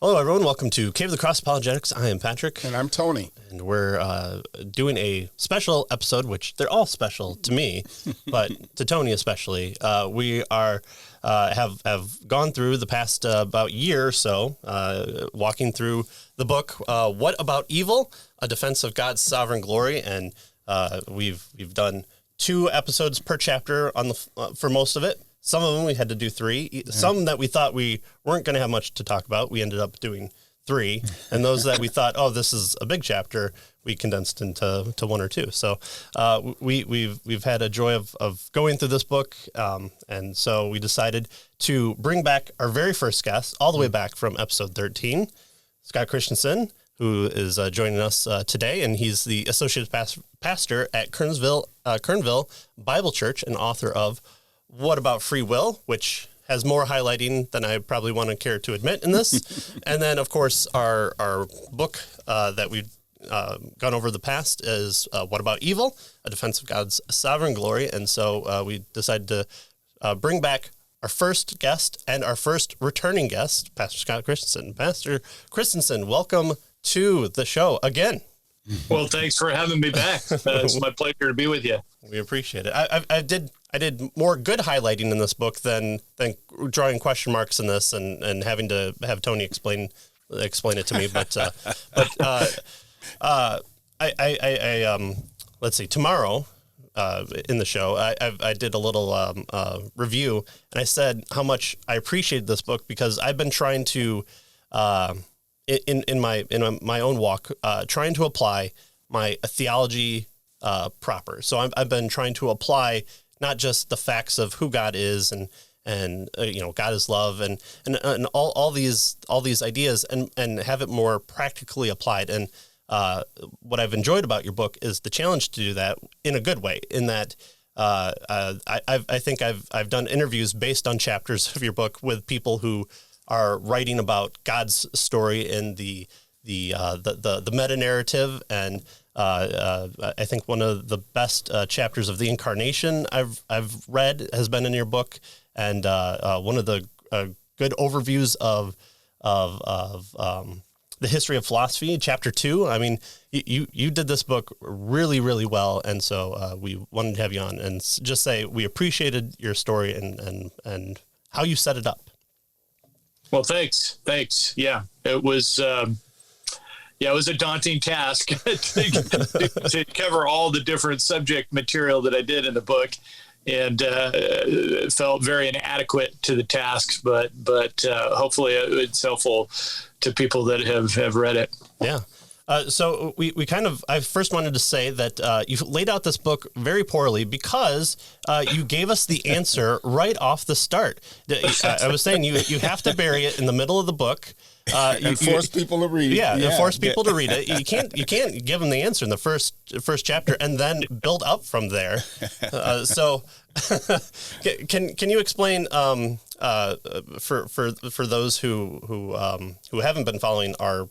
Hello, everyone. Welcome to Cave of the Cross Apologetics. I am Patrick. And I'm Tony. And we're doing a special episode, which they're all special to me, but to Tony especially. We are have gone through the past about year or so, walking through the book, What About Evil? A Defense of God's Sovereign Glory. And we've done 2 episodes per chapter on the for most of it. Some of them we had to do 3. Yeah. Some that we thought we weren't going to have much to talk about, we ended up doing 3. And those that we thought, oh, this is a big chapter, we condensed into 1 or 2. So we've had a joy of going through this book, and so we decided to bring back our very first guest, all the way back from episode 13, Scott Christensen, who is joining us today, and he's the associate pastor at Kernville Bible Church and author of What About Free Will, which has more highlighting than I probably want to care to admit in this. And then, of course, our book that we've gone over the past is What About Evil? A Defense of God's Sovereign Glory. And so we decided to bring back our first guest and our first returning guest, Pastor Scott Christensen. Pastor Christensen, welcome to the show again. Well, thanks for having me back. It's my pleasure to be with you. We appreciate it. I did more good highlighting in this book than drawing question marks in this and having to have Tony explain it to me. But let's see. Tomorrow in the show, I did a little review, and I said how much I appreciated this book because I've been trying to in my own walk, trying to apply my theology proper. So I've been trying to apply not just the facts of who God is and God is love and all these ideas and have it more practically applied. And what I've enjoyed about your book is the challenge to do that in a good way. In that I think I've done interviews based on chapters of your book with people who are writing about God's story in the meta narrative, and I think one of the best chapters of the Incarnation I've read has been in your book, and one of the good overviews of the history of philosophy, chapter 2. I mean, you did this book really, really well, and so we wanted to have you on and just say we appreciated your story and how you set it up. Well, thanks. Yeah, it was a daunting task to cover all the different subject material that I did in the book, and it felt very inadequate to the task, but hopefully it's helpful to people that have read it. Yeah. So I first wanted to say that you laid out this book very poorly because you gave us the answer right off the start. I was saying you have to bury it in the middle of the book. And force people to read it. Yeah, force people to read it. You can't give them the answer in the first chapter and then build up from there. So can you explain for those who haven't been following our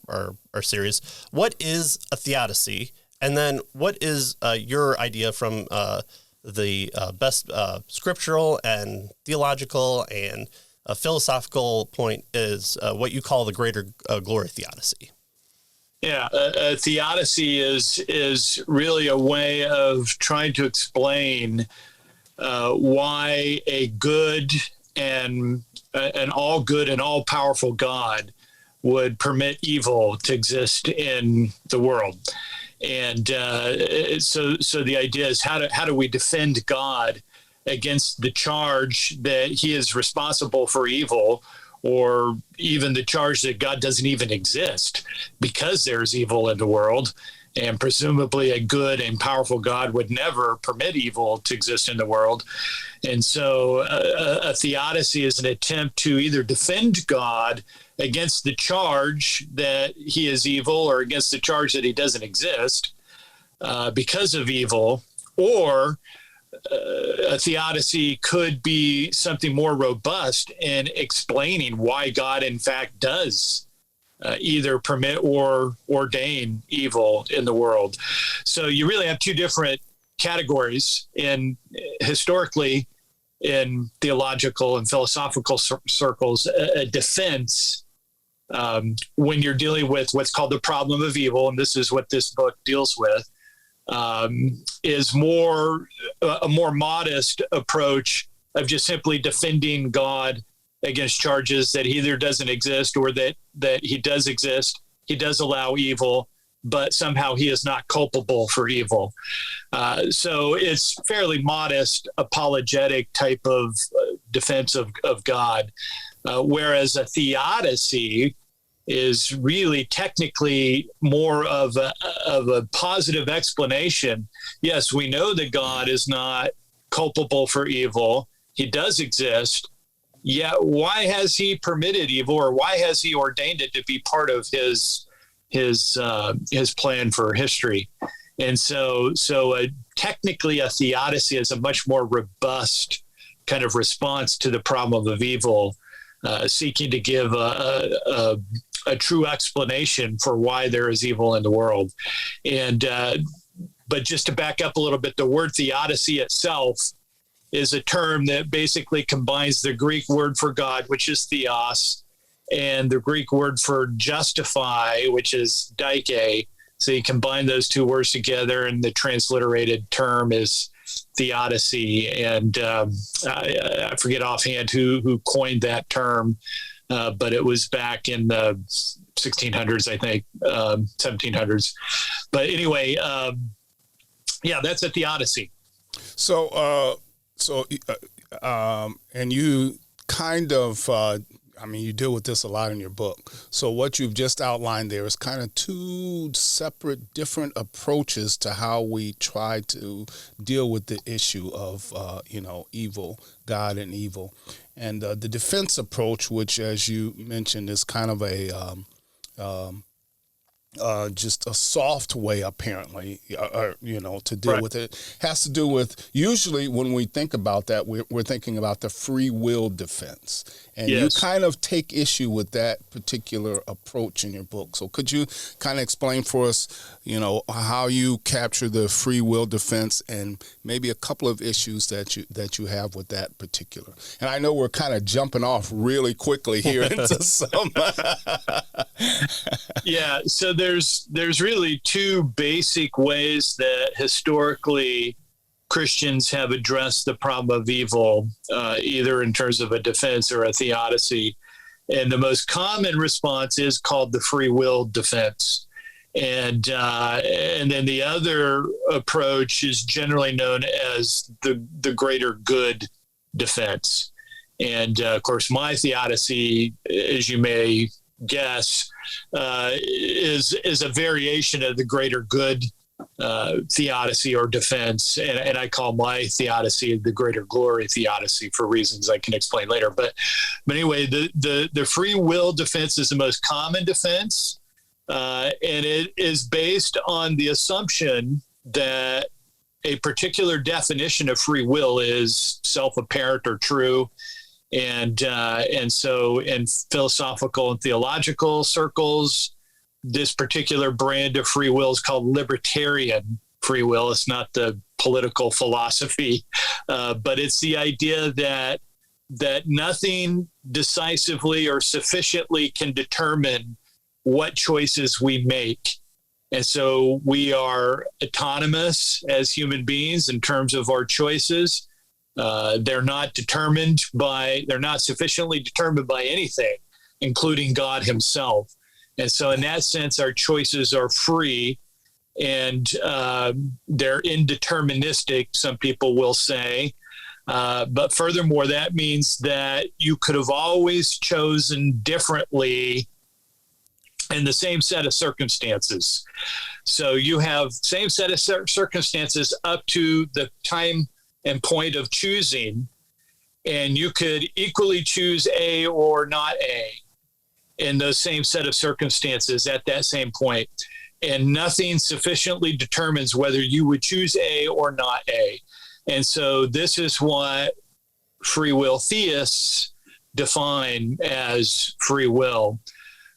series, what is a theodicy, and then what is your idea from the best scriptural and theological and a philosophical point is what you call the Greater-Glory Theodicy? Yeah, a theodicy is really a way of trying to explain why a good and an all good and all powerful God would permit evil to exist in the world. And so the idea is how do we defend God against the charge that he is responsible for evil, or even the charge that God doesn't even exist because there's evil in the world. And presumably a good and powerful God would never permit evil to exist in the world. And so a theodicy is an attempt to either defend God against the charge that he is evil or against the charge that he doesn't exist because of evil, or a theodicy could be something more robust in explaining why God, in fact, does either permit or ordain evil in the world. So you really have 2 different categories historically in theological and philosophical circles: a defense when you're dealing with what's called the problem of evil, and this is what this book deals with, is a more modest approach of just simply defending God against charges that he either doesn't exist or that he does exist. He does allow evil, but somehow he is not culpable for evil. So it's fairly modest apologetic type of defense of God. Whereas a theodicy is really technically more of a positive explanation. Yes, we know that God is not culpable for evil. He does exist. Yet why has he permitted evil, or why has he ordained it to be part of his plan for history? And so technically a theodicy is a much more robust kind of response to the problem of evil, seeking to give a true explanation for why there is evil in the world. And but just to back up a little bit, the word theodicy itself is a term that basically combines the Greek word for God, which is theos, and the Greek word for justify, which is dike. So you combine those two words together, and the transliterated term is theodicy. And I forget offhand who coined that term, but it was back in the 1600s, I think, 1700s. But anyway, that's a theodicy. And you kind of, you deal with this a lot in your book. So what you've just outlined there is kind of two separate, different approaches to how we try to deal with the issue of, evil, God and evil. And the defense approach, which, as you mentioned, is kind of a just a soft way, apparently, to deal right. with it, has to do with, usually when we think about that, we're thinking about the free will defense. And yes. You kind of take issue with that particular approach in your book. So could you kind of explain for us, how you capture the free will defense and maybe a couple of issues that you have with that particular? And I know we're kind of jumping off really quickly here into some. Yeah, so there's really two basic ways that historically Christians have addressed the problem of evil, either in terms of a defense or a theodicy. And the most common response is called the free will defense. And then the other approach is generally known as the greater good defense. And of course, my theodicy, as you may guess, is a variation of the greater good theodicy or defense, and I call my theodicy the Greater-Glory Theodicy for reasons I can explain later. But anyway, the free will defense is the most common defense, and it is based on the assumption that a particular definition of free will is self-apparent or true. And so in philosophical and theological circles, this particular brand of free will is called Libertarian free will. It's not the political philosophy, but it's the idea that nothing decisively or sufficiently can determine what choices we make. And so we are autonomous as human beings in terms of our choices. They're not sufficiently determined by anything, including God himself. And so in that sense, our choices are free and they're indeterministic, some people will say. But furthermore, that means that you could have always chosen differently in the same set of circumstances. So you have same set of circumstances up to the time and point of choosing, and you could equally choose A or not A in those same set of circumstances at that same point. And nothing sufficiently determines whether you would choose A or not A. And so this is what free will theists define as free will.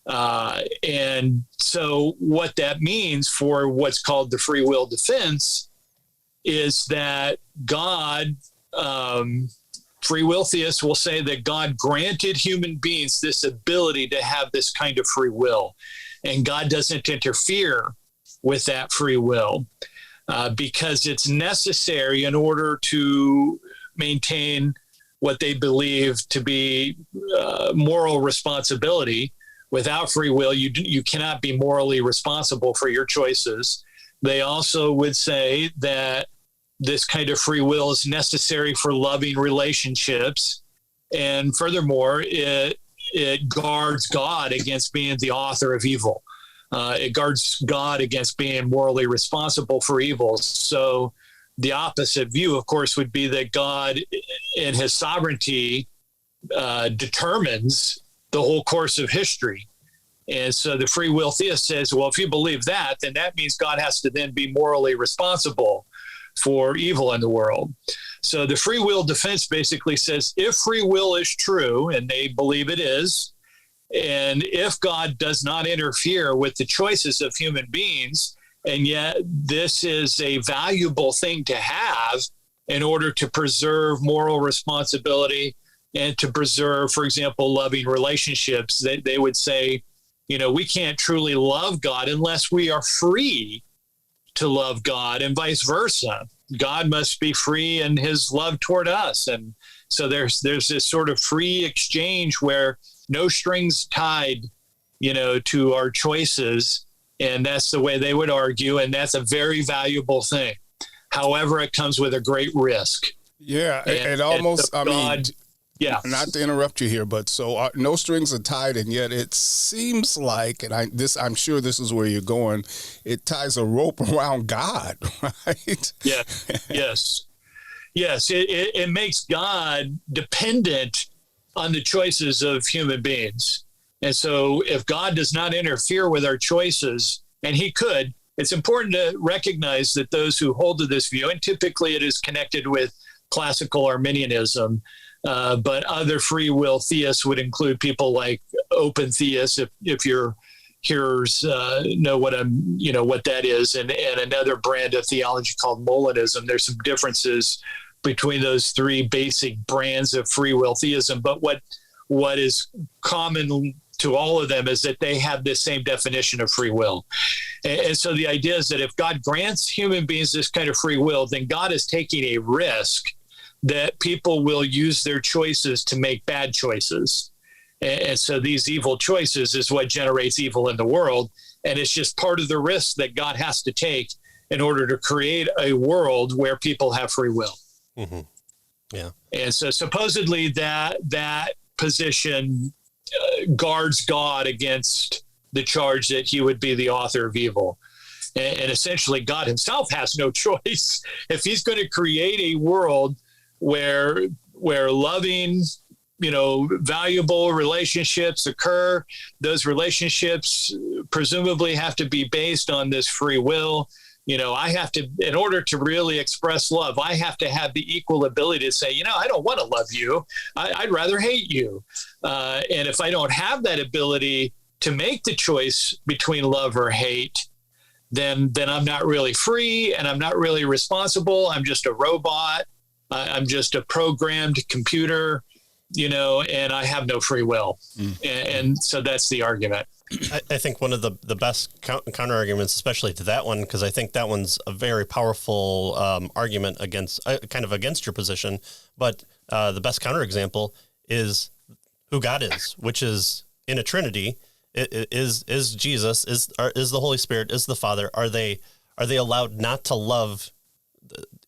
And so what that means for what's called the free will defense is that God free will theists will say that God granted human beings this ability to have this kind of free will, and God doesn't interfere with that free will because it's necessary in order to maintain what they believe to be moral responsibility. Without free will, you cannot be morally responsible for your choices. They also would say that this kind of free will is necessary for loving relationships. And furthermore, it guards God against being the author of evil. It guards God against being morally responsible for evil. So the opposite view, of course, would be that God in his sovereignty determines the whole course of history. And so the free will theist says, well, if you believe that, then that means God has to then be morally responsible for evil in the world. So the free will defense basically says, if free will is true, and they believe it is, and if God does not interfere with the choices of human beings, and yet this is a valuable thing to have in order to preserve moral responsibility and to preserve, for example, loving relationships, they would say, we can't truly love God unless we are free to love God, and vice versa. God must be free in his love toward us. And so there's this sort of free exchange where no strings tied, to our choices. And that's the way they would argue. And that's a very valuable thing. However, it comes with a great risk. Yeah. And almost, yeah. Not to interrupt you here, but so no strings are tied, and yet it seems like, and I'm sure this is where you're going, it ties a rope around God, right? Yeah. Yes. It makes God dependent on the choices of human beings. And so if God does not interfere with our choices, and he could, it's important to recognize that those who hold to this view, and typically it is connected with classical Arminianism, but other free will theists would include people like open theists, if your hearers know what that is, and another brand of theology called Molinism. There's some differences between those three basic brands of free will theism, but what is common to all of them is that they have this same definition of free will. And so the idea is that if God grants human beings this kind of free will, then God is taking a risk that people will use their choices to make bad choices. And so these evil choices is what generates evil in the world. And it's just part of the risk that God has to take in order to create a world where people have free will. Mm-hmm. Yeah. And so supposedly that position guards God against the charge that he would be the author of evil. And essentially God himself has no choice. If he's going to create a world where loving, valuable relationships occur, those relationships presumably have to be based on this free will. I have to, in order to really express love, I have to have the equal ability to say, I don't want to love you. I'd rather hate you. And if I don't have that ability to make the choice between love or hate, then I'm not really free, and I'm not really responsible. I'm just a robot. I'm just a programmed computer, and I have no free will. And so that's the argument. I think one of the best counter arguments, especially to that one, because I think that one's a very powerful argument against your position. But the best counterexample is who God is, which is in a Trinity. Is Jesus, is the Holy Spirit, is the Father. Are they allowed not to love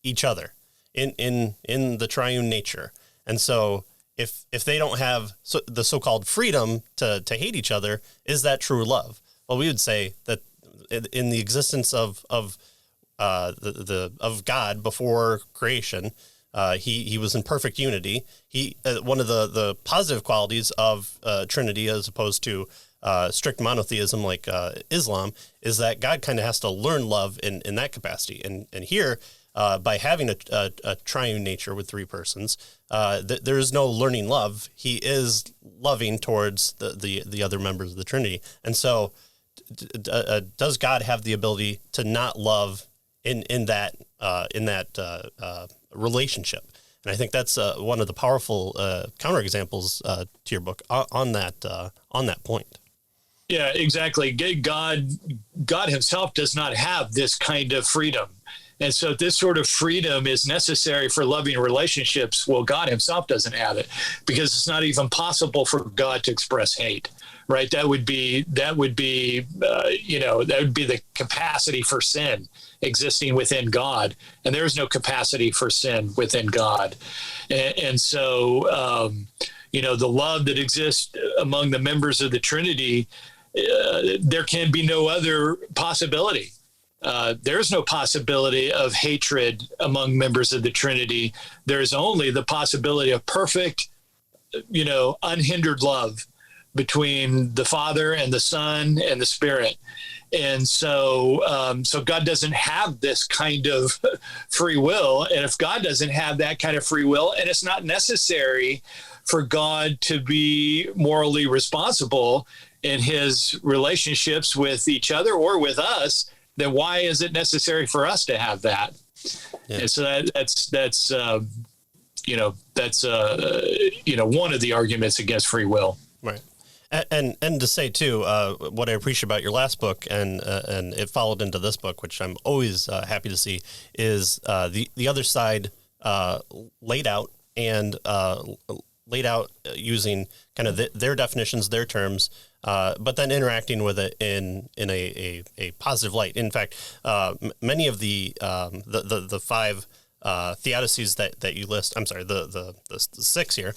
each other in the triune nature? And so if they don't have the so-called freedom to hate each other, is that true love? Well, we would say that in the existence of God before creation, he was in perfect unity. One of the positive qualities of Trinity, as opposed to strict monotheism like Islam, is that God kind of has to learn love in that capacity. And here, by having a triune nature with three persons, there is no learning love. He is loving towards the other members of the Trinity. And so does God have the ability to not love in that relationship? And I think that's one of the powerful counterexamples to your book on that point. Yeah, exactly. God himself does not have this kind of freedom. And so this sort of freedom is necessary for loving relationships. Well, God himself doesn't have it, because it's not even possible for God to express hate, right? That would be the capacity for sin existing within God. And there is no capacity for sin within God. And so, the love that exists among the members of the Trinity, there can be no other possibility. There's no possibility of hatred among members of the Trinity. There's only the possibility of perfect, unhindered love between the Father and the Son and the Spirit. And so God doesn't have this kind of free will. And if God doesn't have that kind of free will, and it's not necessary for God to be morally responsible in his relationships with each other or with us, then why is it necessary for us to have that? Yeah. And so that's one of the arguments against free will. Right. And to say too, what I appreciate about your last book, and it followed into this book, which I'm always happy to see, is the other side laid out using kind of their definitions, their terms, but then interacting with it in a positive light. In fact, many of the five theodicies that you list, I'm sorry, the six here,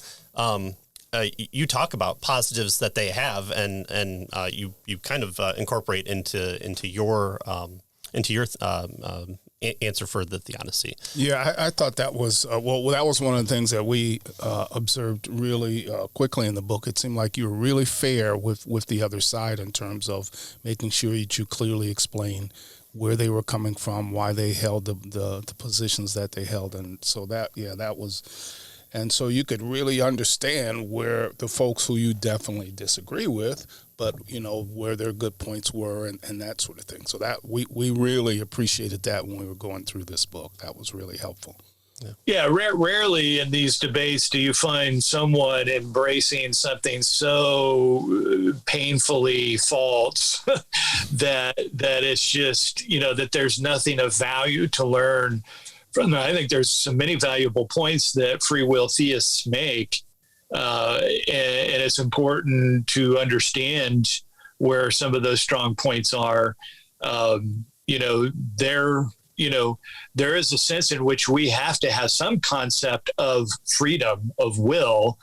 you talk about positives that they have, and you kind of incorporate into your answer for the theodicy. Yeah, I thought that was that was one of the things that we observed really quickly in the book. It seemed like you were really fair with the other side in terms of making sure that you clearly explain where they were coming from, why they held the positions that they held, and so that was. And so you could really understand where the folks who you definitely disagree with, but, where their good points were and that sort of thing. So that we really appreciated that when we were going through this book. That was really helpful. Yeah, rarely in these debates do you find someone embracing something so painfully false that it's just, that there's nothing of value to learn from that. I think there's some many valuable points that free will theists make, and it's important to understand where some of those strong points are. There is a sense in which we have to have some concept of freedom of will,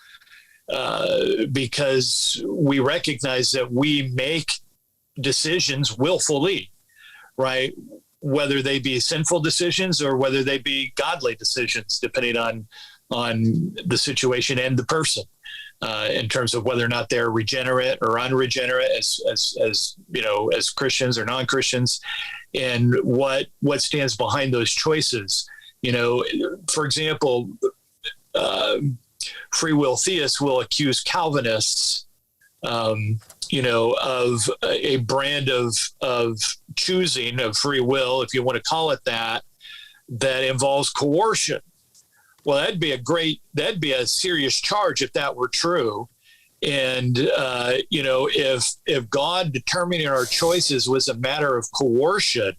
because we recognize that we make decisions willfully, right? Whether they be sinful decisions or whether they be godly decisions, depending on the situation and the person, in terms of whether or not they're regenerate or unregenerate as Christians or non-Christians, and what stands behind those choices. For example, free will theists will accuse Calvinists of a brand of choosing of free will, if you want to call it that involves coercion. Well, that'd be a serious charge if that were true. And, if God determining our choices was a matter of coercion,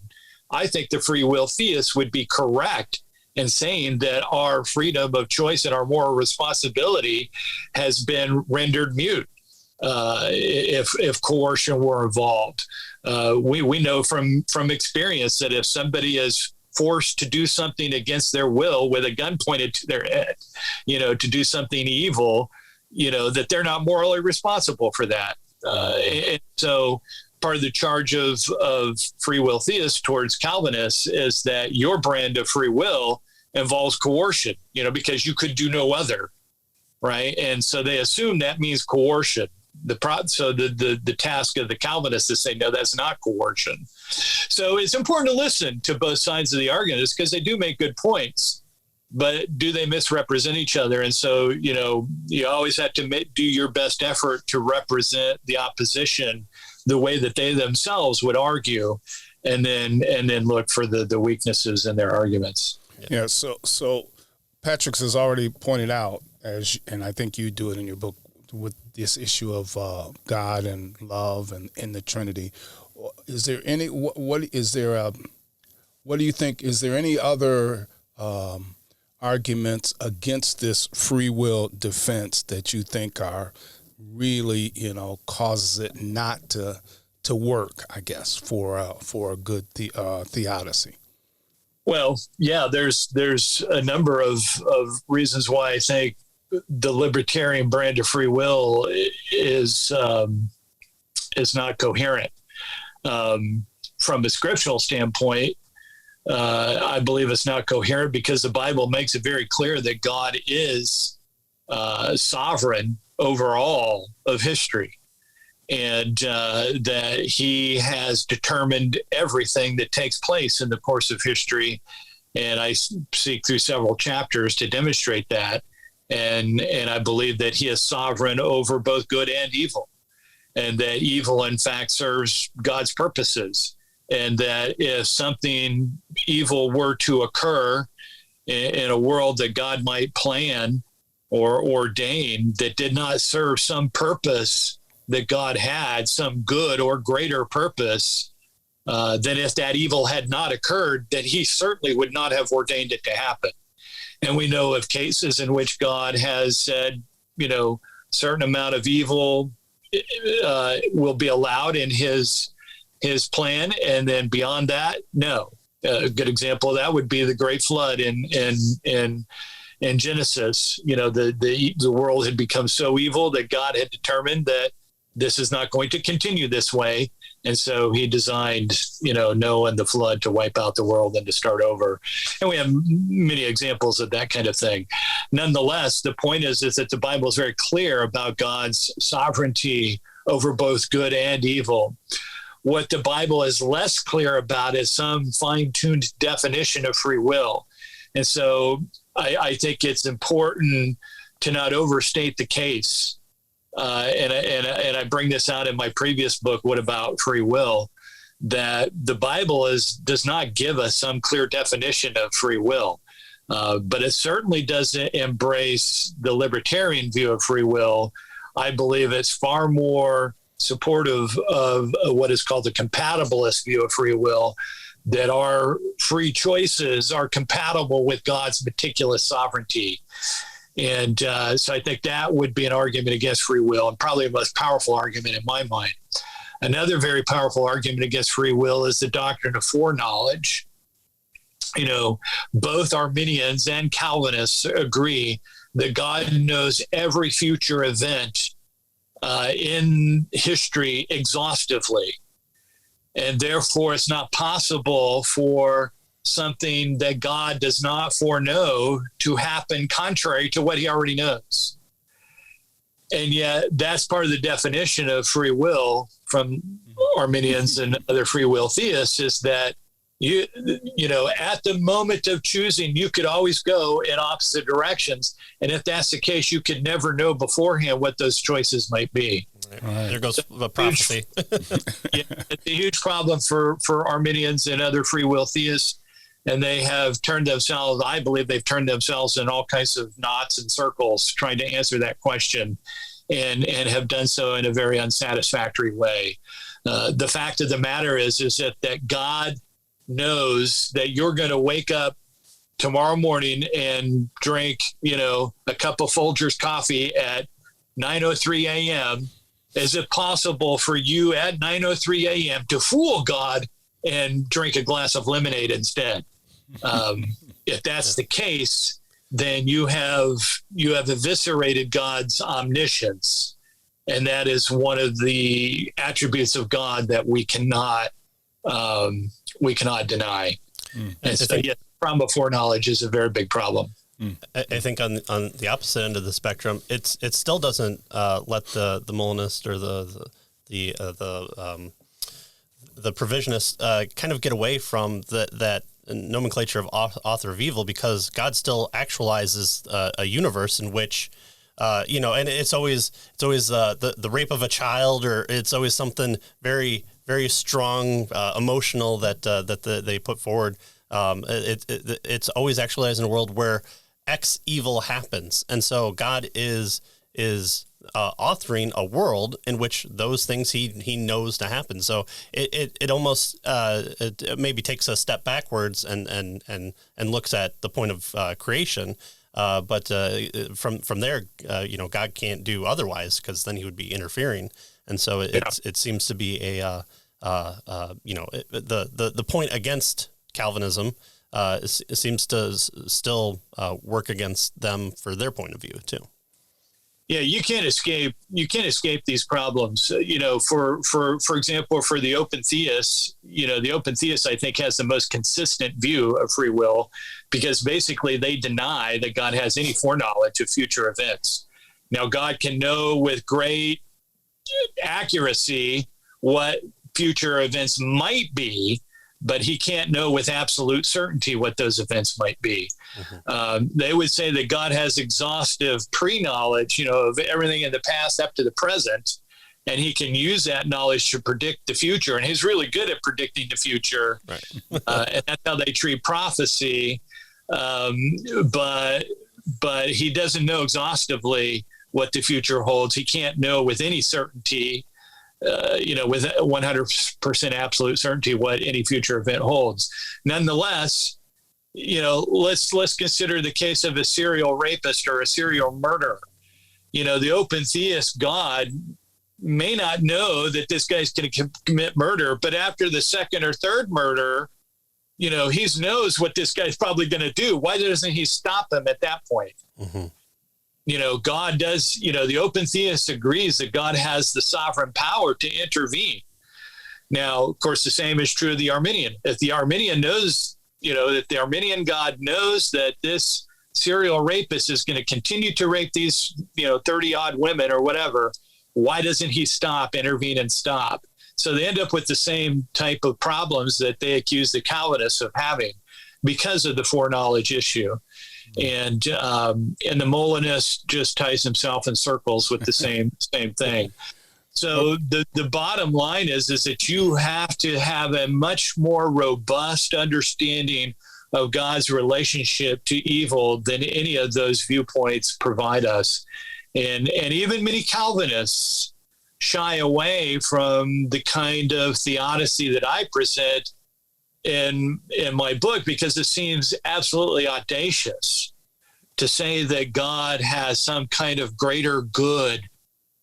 I think the free will theists would be correct in saying that our freedom of choice and our moral responsibility has been rendered mute. If coercion were involved, we know from experience that if somebody is forced to do something against their will with a gun pointed to their head, to do something evil, that they're not morally responsible for that. And so part of the charge of free will theists towards Calvinists is that your brand of free will involves coercion, because you could do no other, right? And so they assume that means coercion. The task of the Calvinists is to say, no, that's not coercion. So it's important to listen to both sides of the argument, because they do make good points, but do they misrepresent each other? And so, you always have to do your best effort to represent the opposition the way that they themselves would argue, and then look for the weaknesses in their arguments. Yeah. So Patrick has already pointed out, and I think you do it in your book, with this issue of God and love and in the Trinity. Is there any what do you think? Is there any other arguments against this free will defense that you think are really, causes it not to work, I guess, for a good theodicy? Well, yeah, there's a number of reasons why I think the libertarian brand of free will is not coherent. From a scriptural standpoint, I believe it's not coherent because the Bible makes it very clear that God is sovereign over all of history, and that he has determined everything that takes place in the course of history. And I seek through several chapters to demonstrate that. And I believe that he is sovereign over both good and evil, and that evil, in fact, serves God's purposes. And that if something evil were to occur in a world that God might plan or ordain that did not serve some purpose that God had, some good or greater purpose, then if that evil had not occurred, then he certainly would not have ordained it to happen. And we know of cases in which God has said, certain amount of evil will be allowed in his plan, and then beyond that, no. A good example of that would be the Great Flood in Genesis. The world had become so evil that God had determined that this is not going to continue this way. And so he designed, Noah and the flood to wipe out the world and to start over. And we have many examples of that kind of thing. Nonetheless, the point is that the Bible is very clear about God's sovereignty over both good and evil. What the Bible is less clear about is some fine-tuned definition of free will. And so I think it's important to not overstate the case. And I bring this out in my previous book, What About Free Will, that the Bible does not give us some clear definition of free will, but it certainly doesn't embrace the libertarian view of free will. I believe it's far more supportive of what is called the compatibilist view of free will, that our free choices are compatible with God's meticulous sovereignty. And so I think that would be an argument against free will, and probably the most powerful argument in my mind. Another very powerful argument against free will is the doctrine of foreknowledge. Both Arminians and Calvinists agree that God knows every future event in history exhaustively. And therefore, it's not possible for something that God does not foreknow to happen contrary to what he already knows. And yet that's part of the definition of free will from Arminians and other free will theists, is that at the moment of choosing, you could always go in opposite directions. And if that's the case, you could never know beforehand what those choices might be. Right. There goes the prophecy. It's a huge problem for Arminians and other free will theists. And they have turned themselves, I believe they've turned themselves in all kinds of knots and circles trying to answer that question, and have done so in a very unsatisfactory way. The fact of the matter is that God knows that you're going to wake up tomorrow morning and drink, a cup of Folgers coffee at 9:03 a.m. Is it possible for you at 9:03 a.m. to fool God and drink a glass of lemonade instead? If that's the case, then you have eviscerated God's omniscience, and that is one of the attributes of God that we cannot deny. And so, the problem of foreknowledge is a very big problem. I think on the opposite end of the spectrum, it still doesn't let the Molinist or the provisionist kind of get away from that nomenclature of author of evil, because God still actualizes a universe in which and it's always the rape of a child, or it's always something very, very strong, emotional that they put forward. It's always actualized in a world where X evil happens, and so God is authoring a world in which those things he knows to happen. So it almost it maybe takes a step backwards and looks at the point of creation, but from there, God can't do otherwise, because then he would be interfering, and so it seems to be a the point against Calvinism seems to still work against them for their point of view too. Yeah, you can't escape these problems. For example, for the open theists, the open theist, I think, has the most consistent view of free will, because basically they deny that God has any foreknowledge of future events. Now, God can know with great accuracy what future events might be, but he can't know with absolute certainty what those events might be. Mm-hmm. They would say that God has exhaustive pre-knowledge, of everything in the past up to the present, and he can use that knowledge to predict the future. And he's really good at predicting the future. Right. And that's how they treat prophecy. But he doesn't know exhaustively what the future holds. He can't know with any certainty, with 100% absolute certainty what any future event holds. Nonetheless, let's consider the case of a serial rapist or a serial murderer. The open theist God may not know that this guy's going to commit murder, but after the second or third murder, he knows what this guy's probably going to do. Why doesn't he stop him at that point? Mm-hmm. God does, the open theist agrees that God has the sovereign power to intervene. Now, of course, the same is true of the Arminian. If the Arminian knows, that the Arminian God knows that this serial rapist is going to continue to rape these, 30 odd women or whatever, why doesn't he intervene and stop? So they end up with the same type of problems that they accuse the Calvinists of having because of the foreknowledge issue. And the Molinist just ties himself in circles with the same thing. So the bottom line is that you have to have a much more robust understanding of God's relationship to evil than any of those viewpoints provide us. And even many Calvinists shy away from the kind of theodicy that I present in my book, because it seems absolutely audacious to say that God has some kind of greater good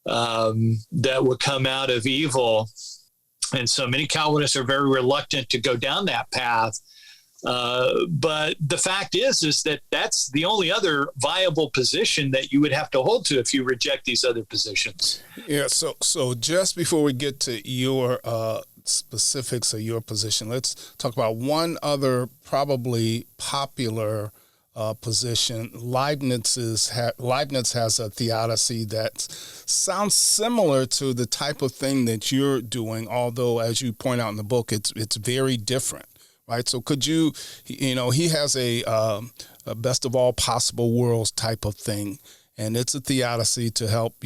that would come out of evil. And so many Calvinists are very reluctant to go down that path. But the fact is that that's the only other viable position that you would have to hold to if you reject these other positions. Yeah. So just before we get to your specifics of your position, let's talk about one other probably popular position. Leibniz has a theodicy that sounds similar to the type of thing that you're doing, although, as you point out in the book, it's very different, right? So could you, he has a best of all possible worlds type of thing, and it's a theodicy to help,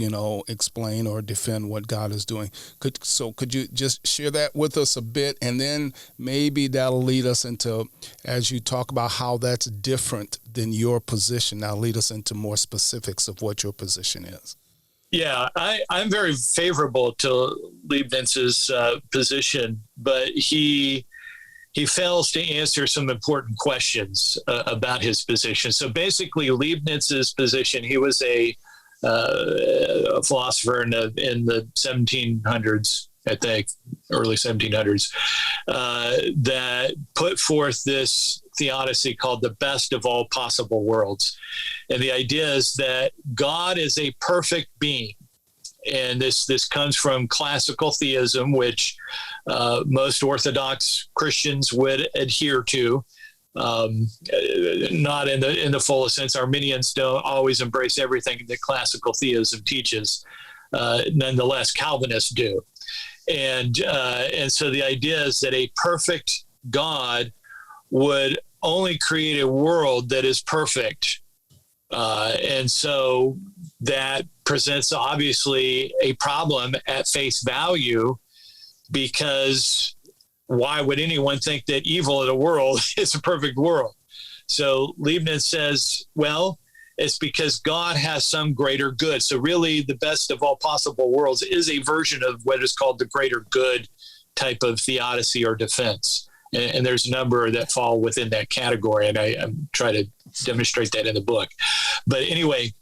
explain or defend what God is doing. Could you just share that with us a bit, and then maybe that'll lead us into, as you talk about how that's different than your position, now lead us into more specifics of what your position is. Yeah, I'm very favorable to Leibniz's position, but he fails to answer some important questions about his position. So basically, Leibniz's position, he was a philosopher in the 1700s, I think, early 1700s, that put forth this theodicy called the best of all possible worlds. And the idea is that God is a perfect being. And this comes from classical theism, which most Orthodox Christians would adhere to. Not in the fullest sense. Arminians don't always embrace everything that classical theism teaches. Nonetheless, Calvinists do. And so the idea is that a perfect God would only create a world that is perfect. And so that presents obviously a problem at face value, because why would anyone think that evil in the world is a perfect world? So Leibniz says, well, it's because God has some greater good. So really the best of all possible worlds is a version of what is called the greater good type of theodicy or defense. And there's a number that fall within that category. And I try to demonstrate that in the book. But anyway,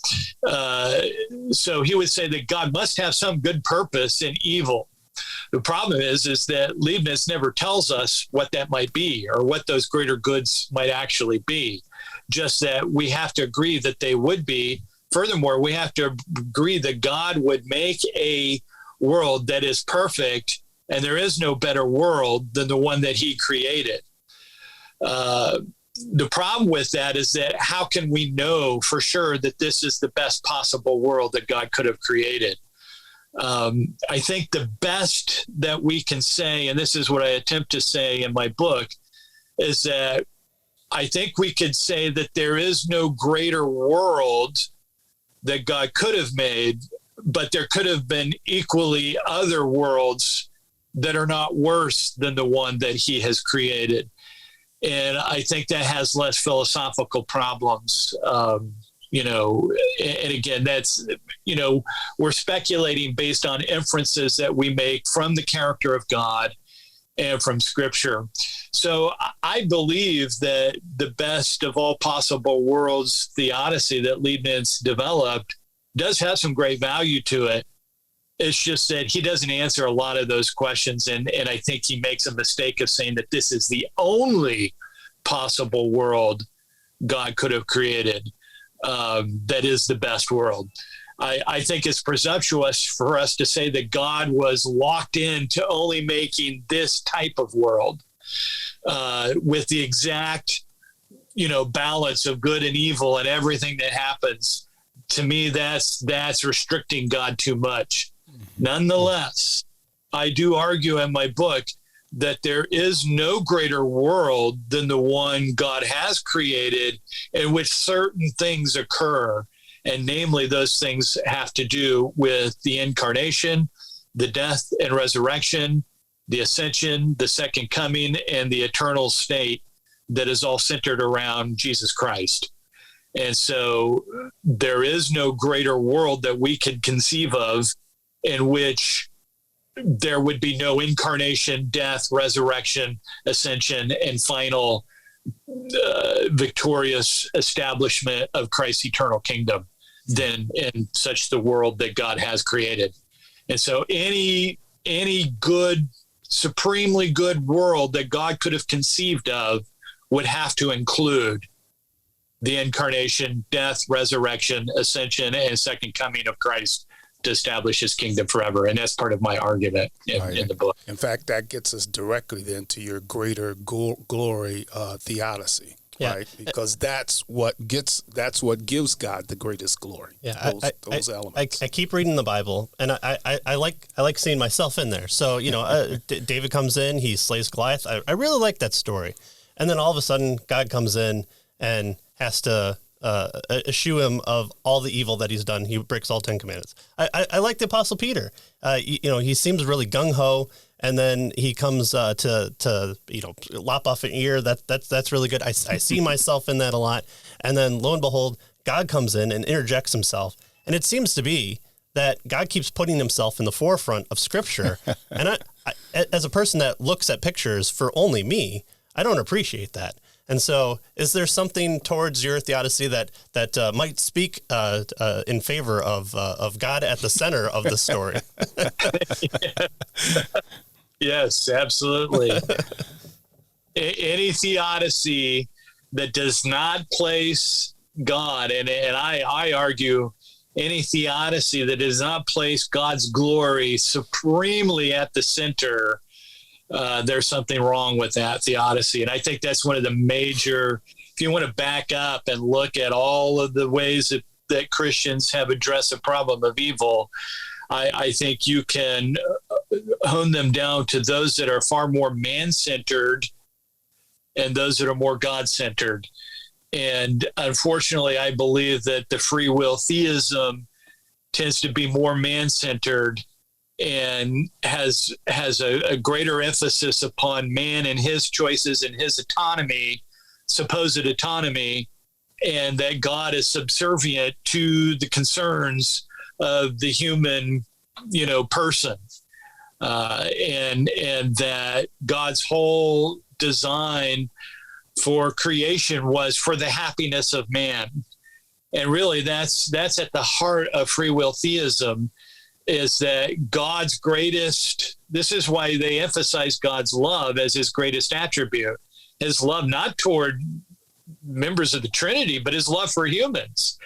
so he would say that God must have some good purpose in evil. The problem is that Leibniz never tells us what that might be or what those greater goods might actually be, just that we have to agree that they would be. Furthermore, we have to agree that God would make a world that is perfect, and there is no better world than the one that he created. The problem with that is that how can we know for sure that this is the best possible world that God could have created? I think the best that we can say, and this is what I attempt to say in my book, is that I think we could say that there is no greater world that God could have made, but there could have been equally other worlds that are not worse than the one that he has created. And I think that has less philosophical problems. And again, that's, we're speculating based on inferences that we make from the character of God and from Scripture. So I believe that the best of all possible worlds theodicy that Leibniz developed does have some great value to it. It's just that he doesn't answer a lot of those questions. And I think he makes a mistake of saying that this is the only possible world God could have created. That is the best world. I think it's presumptuous for us to say that God was locked into only making this type of world with the exact, balance of good and evil and everything that happens. To me, that's restricting God too much. Nonetheless, I do argue in my book that there is no greater world than the one God has created in which certain things occur. And namely, those things have to do with the incarnation, the death and resurrection, the ascension, the second coming, and the eternal state that is all centered around Jesus Christ. And so there is no greater world that we could conceive of in which there would be no incarnation, death, resurrection, ascension, and final victorious establishment of Christ's eternal kingdom than in such the world that God has created. And so any good, supremely good world that God could have conceived of would have to include the incarnation, death, resurrection, ascension, and second coming of Christ to establish his kingdom forever. And that's part of my argument in the book. In fact, that gets us directly then to your greater glory theodicy, right? Because that's what gives God the greatest glory. Yeah, those elements. I keep reading the Bible, and I like seeing myself in there. So, David comes in, he slays Goliath. I really like that story. And then all of a sudden, God comes in and has to eschew him of all the evil that he's done. He breaks all 10 commandments. I like the Apostle Peter. He seems really gung-ho, and then he comes to lop off an ear. That's really good. I see myself in that a lot. And then lo and behold, God comes in and interjects himself. And it seems to be that God keeps putting himself in the forefront of Scripture. And I, as a person that looks at pictures for only me, I don't appreciate that. And so is there something towards your theodicy that might speak in favor of God at the center of the story? Yes, absolutely. Any theodicy that does not place God, and I argue any theodicy that does not place God's glory supremely at the center, there's something wrong with that theodicy. And I think that's one of the major, if you want to back up and look at all of the ways that Christians have addressed the problem of evil, I think you can hone them down to those that are far more man-centered and those that are more God-centered. And unfortunately, I believe that the free will theism tends to be more man-centered and has a greater emphasis upon man and his choices and his autonomy, supposed autonomy, and that God is subservient to the concerns of the human, person, and that God's whole design for creation was for the happiness of man. And really, that's at the heart of free will theism, is that God's greatest, this is why they emphasize God's love as his greatest attribute, his love not toward members of the Trinity, but his love for humans.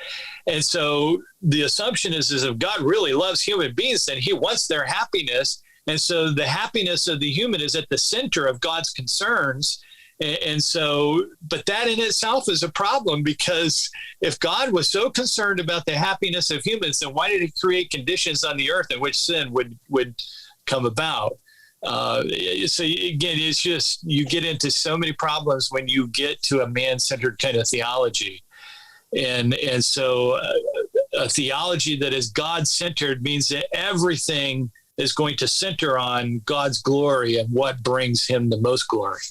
And so the assumption is if God really loves human beings, then he wants their happiness. And so the happiness of the human is at the center of God's concerns. And so, but that in itself is a problem, because if God was so concerned about the happiness of humans, then why did he create conditions on the earth in which sin would come about? So again, it's just, you get into so many problems when you get to a man-centered kind of theology. And so a theology that is God-centered means that everything is going to center on God's glory and what brings him the most glory.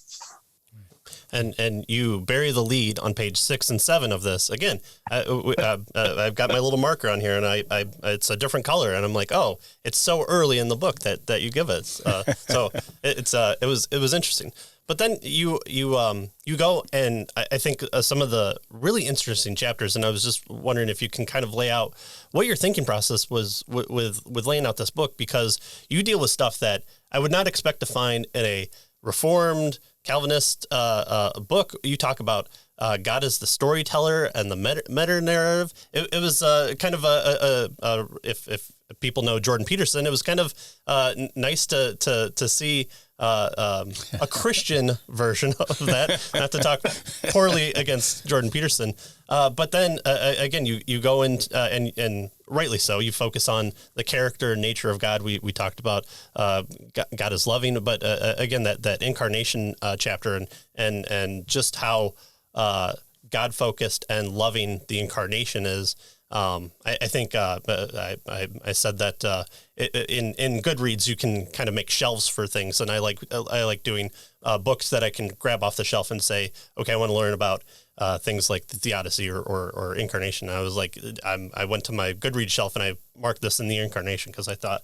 And you bury the lead on page 6 and 7 of this. Again, I've got my little marker on here, and I it's a different color, and I'm like, oh, it's so early in the book that you give us. So it was interesting. But then you go, and I think some of the really interesting chapters, and I was just wondering if you can kind of lay out what your thinking process was with laying out this book, because you deal with stuff that I would not expect to find in a Reformed Calvinist book. You talk about God as the storyteller and the meta-narrative. It was kind of if people know Jordan Peterson, it was kind of nice to see a Christian version of that. Not to talk poorly against Jordan Peterson, but then again, you go in and rightly so, you focus on the character and nature of God. We talked about God is loving, but again, that incarnation chapter and just how God focused and loving the incarnation is. I think I said that in Goodreads you can kind of make shelves for things, and I like doing books that I can grab off the shelf and say, okay, I want to learn about things like the Theodicy or incarnation. I was like, I went to my Goodreads shelf and I marked this in the incarnation, because I thought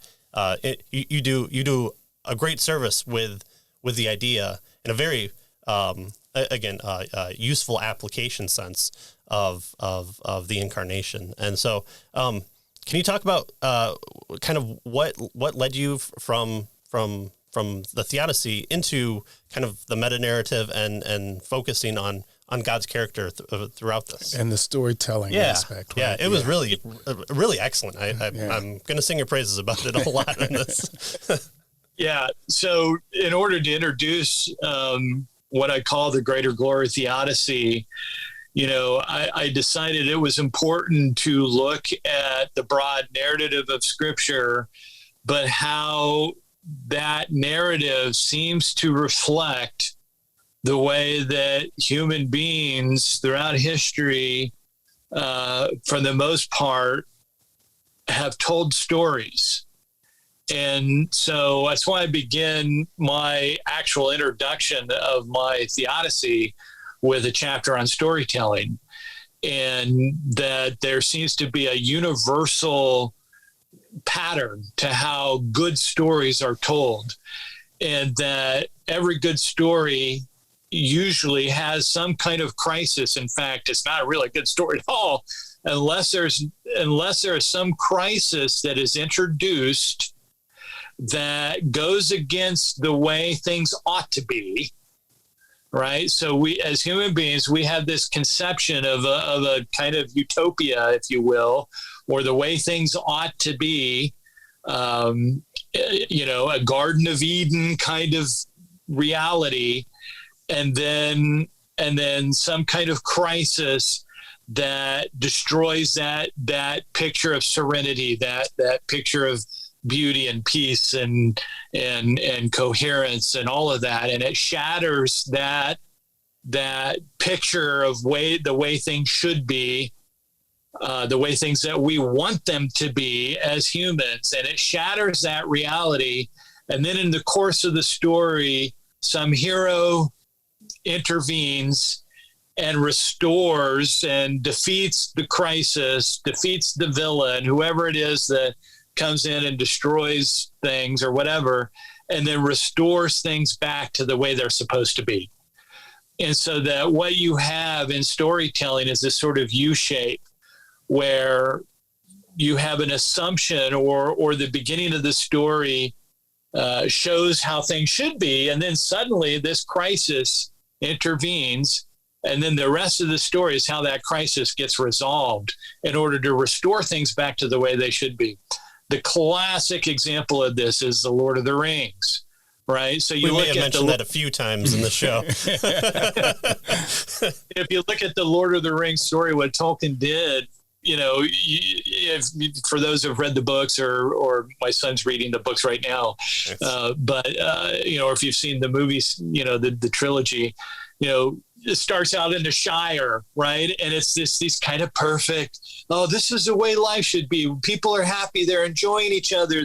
you do a great service with the idea in a very useful application sense of the incarnation. And so, can you talk about kind of what led you from the Theodicy into kind of the meta narrative and focusing on God's character throughout this, and the storytelling aspect? Right? Yeah, it was really excellent. I'm going to sing your praises about it a lot in this. Yeah. So in order to introduce what I call the Greater-Glory Theodicy, I decided it was important to look at the broad narrative of Scripture, but how that narrative seems to reflect the way that human beings throughout history, for the most part, have told stories. And so that's why I begin my actual introduction of my Theodicy with a chapter on storytelling, and that there seems to be a universal pattern to how good stories are told, and that every good story usually has some kind of crisis. In fact, it's not a really good story at all unless there is some crisis that is introduced that goes against the way things ought to be. Right. So we, as human beings, we have this conception of a kind of utopia, if you will, or the way things ought to be, a Garden of Eden kind of reality. And then some kind of crisis that destroys that picture of serenity, that picture of beauty and peace and coherence and all of that, and it shatters that picture of the way things should be, the way things that we want them to be as humans, and it shatters that reality. And then in the course of the story, some hero intervenes and restores and defeats the crisis, defeats the villain, whoever it is that comes in and destroys things or whatever, and then restores things back to the way they're supposed to be. And so that what you have in storytelling is this sort of U-shape where you have an assumption or the beginning of the story shows how things should be. And then suddenly this crisis intervenes. And then the rest of the story is how that crisis gets resolved in order to restore things back to the way they should be. The classic example of this is The Lord of the Rings, right? So you may have mentioned that a few times in the show. If you look at the Lord of the Rings story, what Tolkien did, for those who've read the books, or my son's reading the books right now, or if you've seen the movies, the trilogy, it starts out in the Shire, right? And it's these kind of perfect, this is the way life should be. People are happy. They're enjoying each other.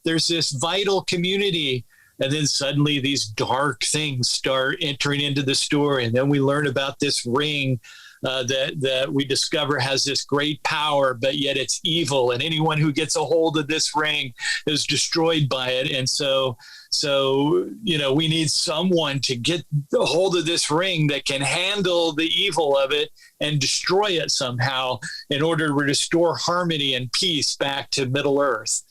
There's this vital community. And then suddenly these dark things start entering into the story. And then we learn about this ring that we discover has this great power, but yet it's evil. And anyone who gets a hold of this ring is destroyed by it. And so we need someone to get a hold of this ring that can handle the evil of it and destroy it somehow in order to restore harmony and peace back to Middle Earth.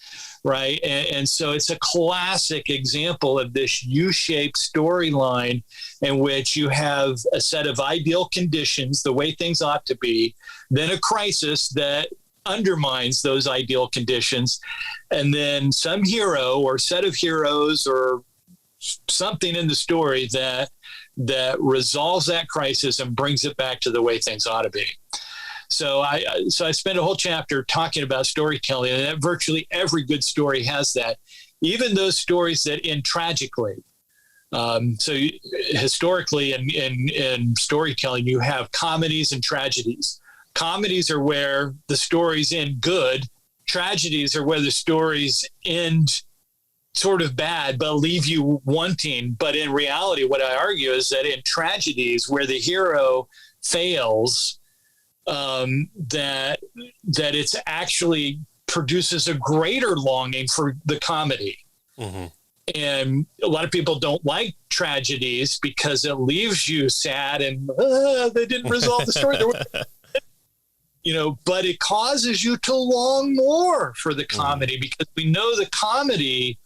Right. And so it's a classic example of this U-shaped storyline in which you have a set of ideal conditions, the way things ought to be, then a crisis that undermines those ideal conditions, and then some hero or set of heroes or something in the story that resolves that crisis and brings it back to the way things ought to be. So I spent a whole chapter talking about storytelling, and that virtually every good story has that, even those stories that end tragically. Historically in storytelling, you have comedies and tragedies. Comedies are where the stories end good. Tragedies are where the stories end sort of bad, but leave you wanting. But in reality, what I argue is that in tragedies where the hero fails, that it's actually produces a greater longing for the comedy. Mm-hmm. And a lot of people don't like tragedies because it leaves you sad and they didn't resolve the story. But it causes you to long more for the comedy, because we know the comedy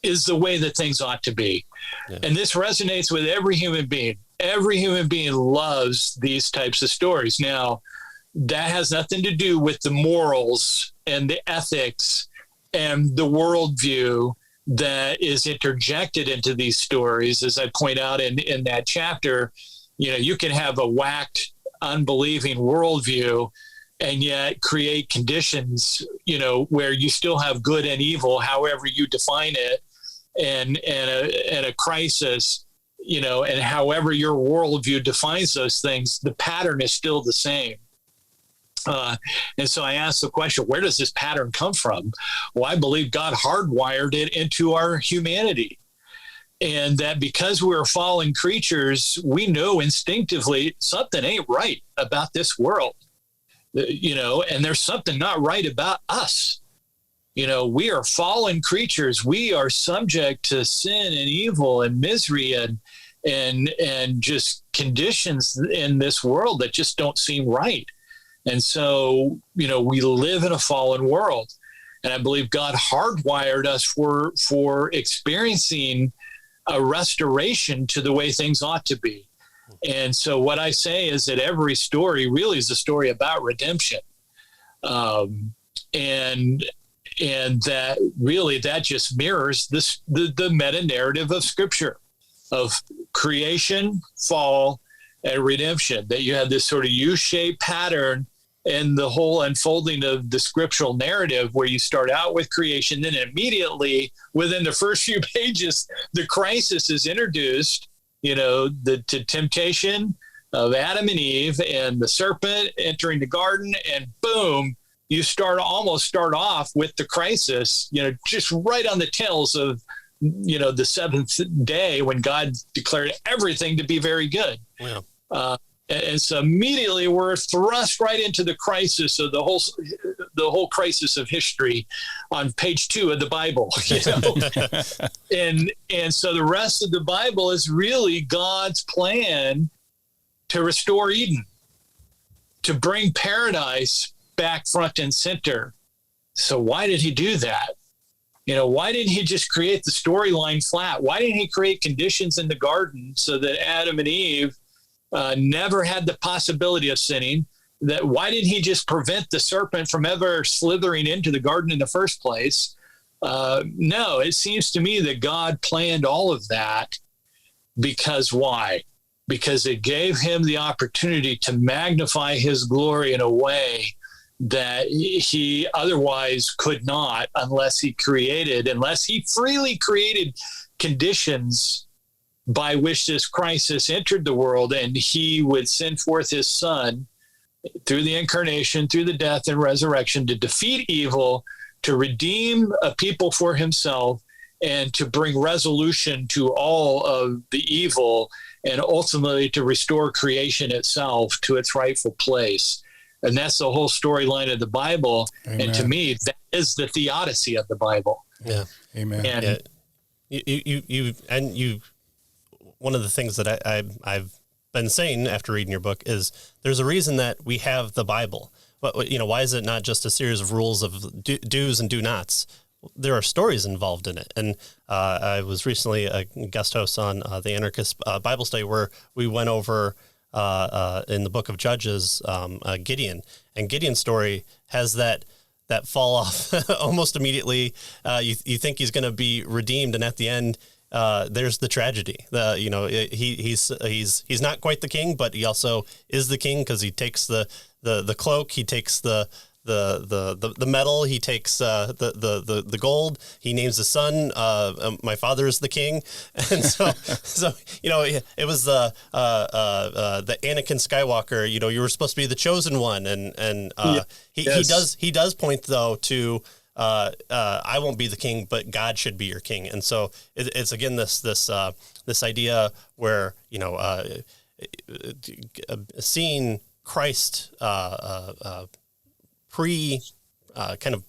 is the way that things ought to be. Yeah. And this resonates with every human being. Every human being loves these types of stories. Now, that has nothing to do with the morals and the ethics and the worldview that is interjected into these stories. As I point out in that chapter, you can have a whacked, unbelieving worldview and yet create conditions, where you still have good and evil, however you define it, and a crisis, and however your worldview defines those things, the pattern is still the same. And so I asked the question, where does this pattern come from? Well, I believe God hardwired it into our humanity. And that because we're fallen creatures, we know instinctively something ain't right about this world, and there's something not right about us. We are fallen creatures. We are subject to sin and evil and misery and just conditions in this world that just don't seem right. And so, we live in a fallen world, and I believe God hardwired us for experiencing a restoration to the way things ought to be. And so what I say is that every story really is a story about redemption. And that really, that just mirrors the meta narrative of Scripture, of creation, fall, and redemption, that you have this sort of U-shaped pattern in the whole unfolding of the scriptural narrative, where you start out with creation, then immediately within the first few pages, the crisis is introduced, to temptation of Adam and Eve and the serpent entering the garden, and boom, you almost start off with the crisis, just right on the tails of, the seventh day when God declared everything to be very good. Yeah. And so immediately we're thrust right into the crisis of the whole crisis of history on page 2 of the Bible, you know. and so the rest of the Bible is really God's plan to restore Eden, to bring paradise back front and center. So why did he do that? You know, why didn't he just create the storyline flat? Why didn't he create conditions in the garden so that Adam and Eve never had the possibility of sinning? That why didn't he just prevent the serpent from ever slithering into the garden in the first place? No, it seems to me that God planned all of that because why? Because it gave him the opportunity to magnify his glory in a way that he otherwise could not unless he freely created conditions by which this crisis entered the world, and he would send forth his son through the incarnation, through the death and resurrection, to defeat evil, to redeem a people for himself, and to bring resolution to all of the evil, and ultimately to restore creation itself to its rightful place. And that's the whole storyline of the Bible. Amen. And to me, that is the theodicy of the Bible. Yeah. Amen. And you one of the things that I've been saying after reading your book is there's a reason that we have the Bible. But, you know, why is it not just a series of rules of do's and do nots? There are stories involved in it. And I was recently a guest host on the Anarchist Bible study where we went over in the book of Judges, Gideon. And Gideon's story has that fall off almost immediately. You think he's going to be redeemed, and at the end, there's the tragedy. He's not quite the king, but he also is the king because he takes the cloak, he takes the metal, he takes the gold, he names the son, my father is the king. And so you know, it was the Anakin Skywalker, you know, you were supposed to be the chosen one, and yes. he does point though to I won't be the king, but God should be your king. And so it's again this idea where, you know, seeing Christ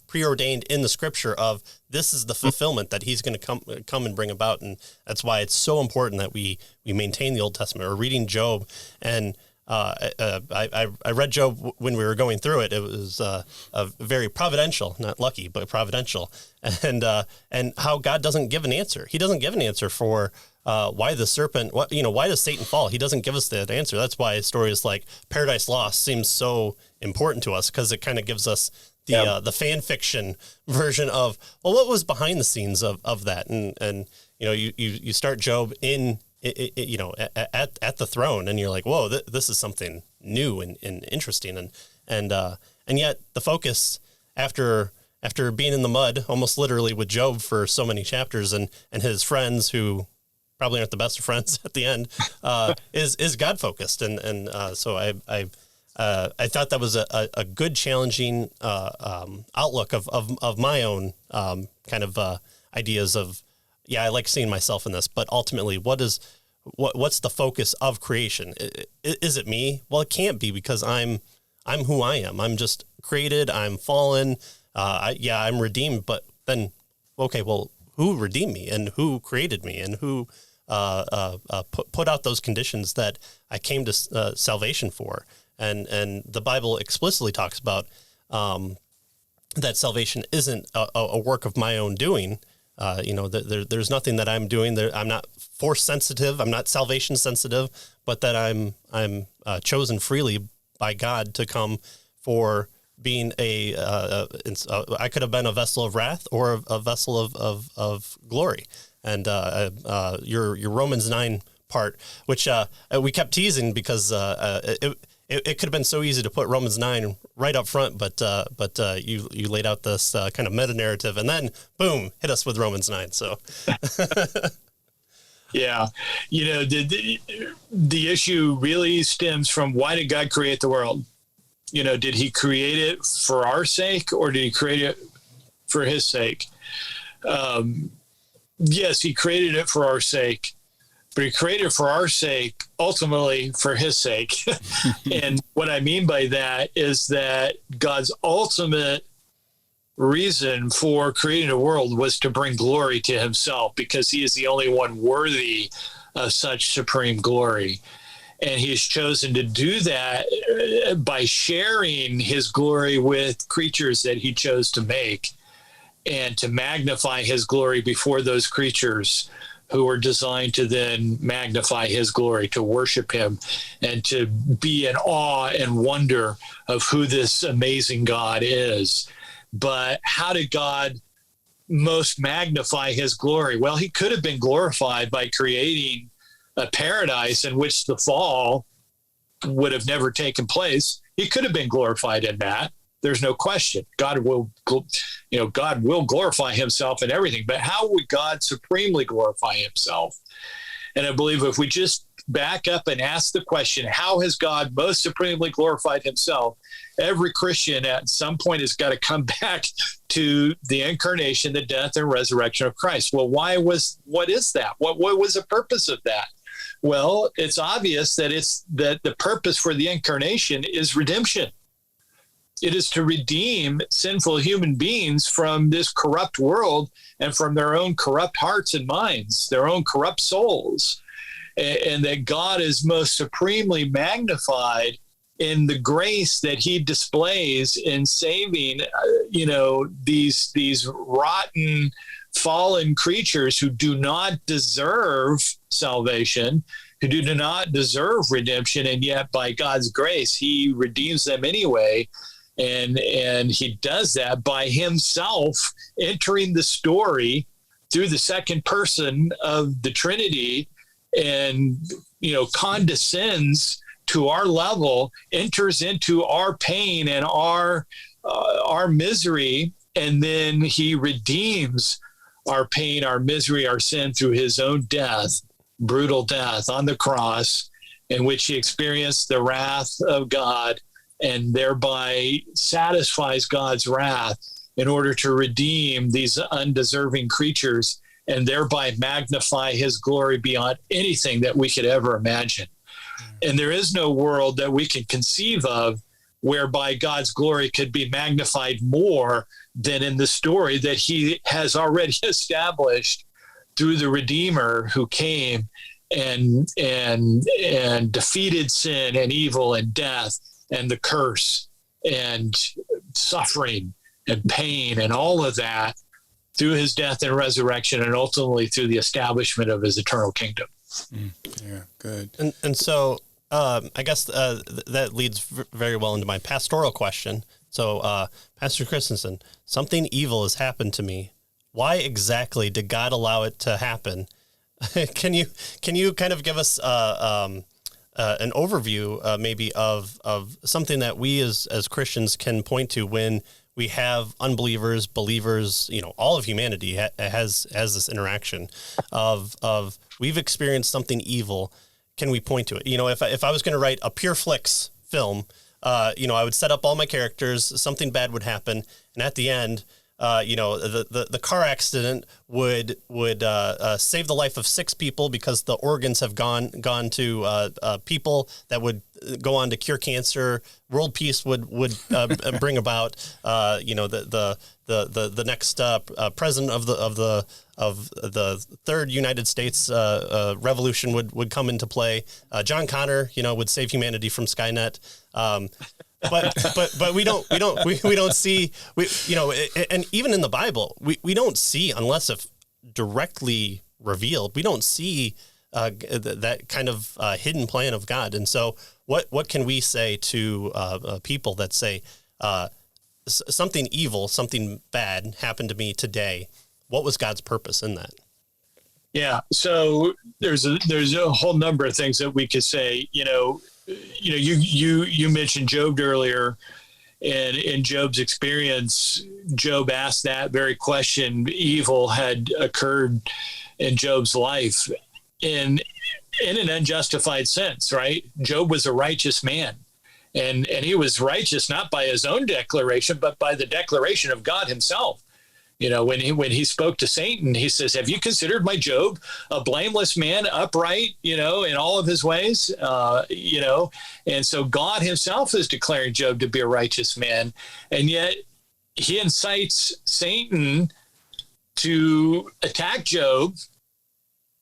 preordained in the scripture of this is the fulfillment that he's going to come and bring about. And that's why it's so important that we maintain the Old Testament. Or reading Job, and I read Job when we were going through it. It was a very providential, not lucky, but providential, and how God doesn't give an answer. He doesn't give an answer for why the serpent, why does Satan fall? He doesn't give us that answer. That's why stories like Paradise Lost seems so important to us, because it kind of gives us the fan fiction version of, well, what was behind the scenes of that, and you know, you start Job in. At the throne, and you're like, whoa, this is something new and interesting, and yet the focus after being in the mud, almost literally with Job for so many chapters, and his friends who probably aren't the best of friends at the end, is God focused, and so I thought that was a good challenging outlook of my own kind of ideas of. Yeah, I like seeing myself in this, but ultimately, what's the focus of creation? Is it me? Well, it can't be, because I'm who I am. I'm just created. I'm fallen. I'm redeemed. But then, okay, well, who redeemed me, and who created me, and who put out those conditions that I came to salvation for? And the Bible explicitly talks about that salvation isn't a work of my own doing. There's nothing that I'm doing there. I'm not force sensitive. I'm not salvation sensitive, but that I'm chosen freely by God to come for being I could have been a vessel of wrath or a vessel of glory. And your Romans 9 part, which we kept teasing because it could have been so easy to put Romans 9 right up front, but you laid out this kind of meta narrative, and then boom, hit us with Romans 9. So, yeah, the issue really stems from, why did God create the world? Did He create it for our sake, or did He create it for His sake? Yes, He created it for our sake. but he created for our sake, ultimately for his sake. And what I mean by that is that God's ultimate reason for creating a world was to bring glory to himself, because he is the only one worthy of such supreme glory. And he's chosen to do that by sharing his glory with creatures that he chose to make, and to magnify his glory before those creatures who were designed to then magnify his glory, to worship him, and to be in awe and wonder of who this amazing God is. But how did God most magnify his glory? Well, he could have been glorified by creating a paradise in which the fall would have never taken place. He could have been glorified in that. There's no question. God will glorify himself in everything. But how would God supremely glorify himself? And I believe if we just back up and ask the question, how has God most supremely glorified himself? Every Christian at some point has got to come back to the incarnation, the death and resurrection of Christ. Well, what is that? What was the purpose of that? Well, it's obvious that the purpose for the incarnation is redemption. It is to redeem sinful human beings from this corrupt world and from their own corrupt hearts and minds, their own corrupt souls. And that God is most supremely magnified in the grace that he displays in saving, these rotten, fallen creatures who do not deserve salvation, who do not deserve redemption, and yet by God's grace, he redeems them anyway. And he does that by himself entering the story through the second person of the Trinity, and, condescends to our level, enters into our pain and our misery, and then he redeems our pain, our misery, our sin through his own death, brutal death on the cross, in which he experienced the wrath of God, and thereby satisfies God's wrath in order to redeem these undeserving creatures, and thereby magnify his glory beyond anything that we could ever imagine. And there is no world that we can conceive of whereby God's glory could be magnified more than in the story that he has already established through the Redeemer who came and defeated sin and evil and death and the curse and suffering and pain and all of that through his death and resurrection, and ultimately through the establishment of his eternal kingdom. Yeah, good. And so I guess that leads very well into my pastoral question. So, Pastor Christensen, something evil has happened to me. Why exactly did God allow it to happen? Can you kind of give us an overview maybe of something that we as Christians can point to when we have unbelievers, believers, all of humanity has this interaction of we've experienced something evil. Can we point to it? If I was going to write a pure flicks film, I would set up all my characters, something bad would happen, and at the end, the car accident would save the life of 6 people because the organs have gone to people that would go on to cure cancer. World peace would bring about the next president of the third United States revolution would come into play. John Connor would save humanity from Skynet. But we don't see, and even in the Bible, we don't see, unless if directly revealed, we don't see that kind of hidden plan of God. And so what can we say to people that say something evil, something bad happened to me today? What was God's purpose in that? Yeah. So there's a whole number of things that we could say. You mentioned Job earlier, and in Job's experience, Job asked that very question. Evil had occurred in Job's life in an unjustified sense, right? Job was a righteous man, and he was righteous not by his own declaration, but by the declaration of God himself. When he spoke to Satan, he says, "Have you considered my Job a blameless man, upright, in all of his ways?" And so God himself is declaring Job to be a righteous man. And yet he incites Satan to attack Job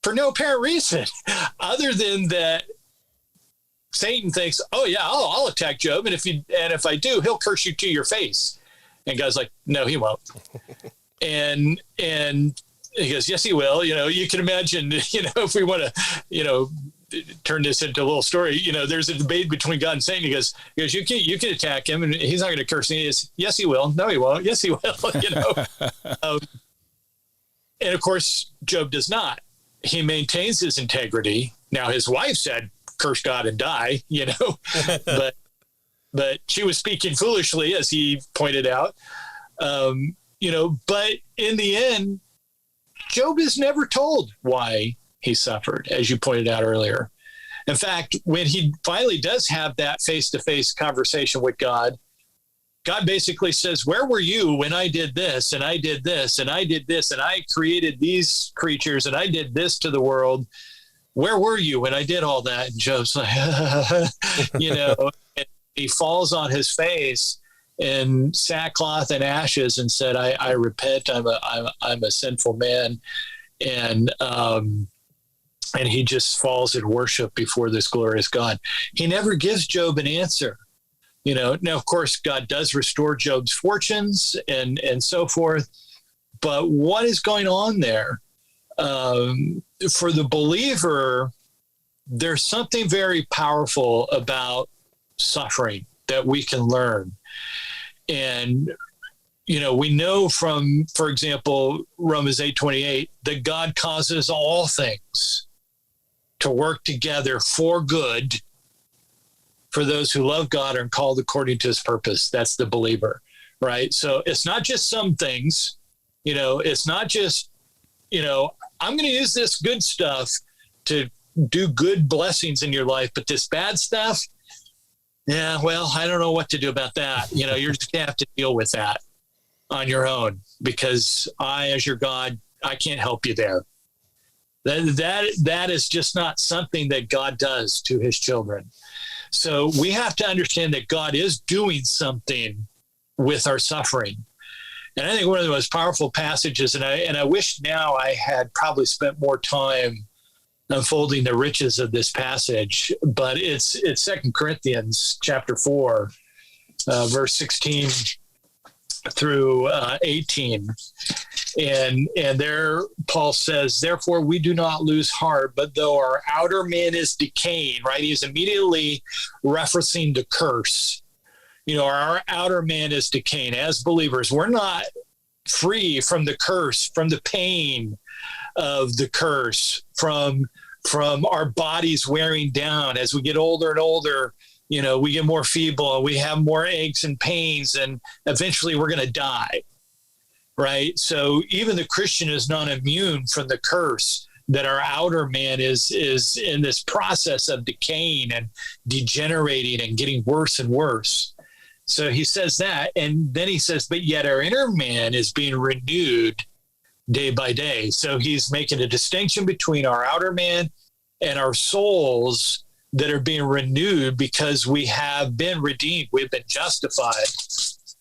for no apparent reason other than that Satan thinks, "Oh yeah, I'll attack Job. And if I do, he'll curse you to your face." And God's like, "No, he won't." And he goes, "Yes, he will." You can imagine, if we want to, turn this into a little story, there's a debate between God and Satan. He goes, you can attack him and he's not going to curse me. Yes, he will. No, he won't. Yes, he will. And of course, Job does not. He maintains his integrity. Now, his wife said, "Curse God and die," but she was speaking foolishly, as he pointed out. But in the end, Job is never told why he suffered, as you pointed out earlier. In fact, when he finally does have that face-to-face conversation with God, God basically says, "Where were you when I did this, and I did this, and I did this, and I created these creatures, and I did this to the world? Where were you when I did all that?" And Job's like, and he falls on his face in sackcloth and ashes and said, I repent. I'm a sinful man. And he just falls in worship before this glorious God. He never gives Job an answer. Now, of course, God does restore Job's fortunes and so forth. But what is going on there? For the believer, there's something very powerful about suffering that we can learn. And, we know from, for example, Romans 8:28, that God causes all things to work together for good for those who love God and are called according to his purpose. That's the believer, right? So it's not just some things, it's not just, I'm going to use this good stuff to do good blessings in your life, but this bad stuff, yeah, well, I don't know what to do about that. You're just going to have to deal with that on your own, because I, as your God, I can't help you there. That is just not something that God does to his children. So we have to understand that God is doing something with our suffering. And I think one of the most powerful passages, and I wish now I had probably spent more time unfolding the riches of this passage, but it's 2 Corinthians chapter 4, verse 16 through 18. And there Paul says, "Therefore we do not lose heart, but though our outer man is decaying," right? He's immediately referencing the curse. Our outer man is decaying. As believers, we're not free from the curse, from the pain of the curse, from our bodies wearing down. As we get older and older, we get more feeble, we have more aches and pains, and eventually we're going to die, right? So even the Christian is not immune from the curse that our outer man is in this process of decaying and degenerating and getting worse and worse. So he says that, and then he says, "But yet our inner man is being renewed day by day." So he's making a distinction between our outer man and our souls that are being renewed because we have been redeemed. We've been justified.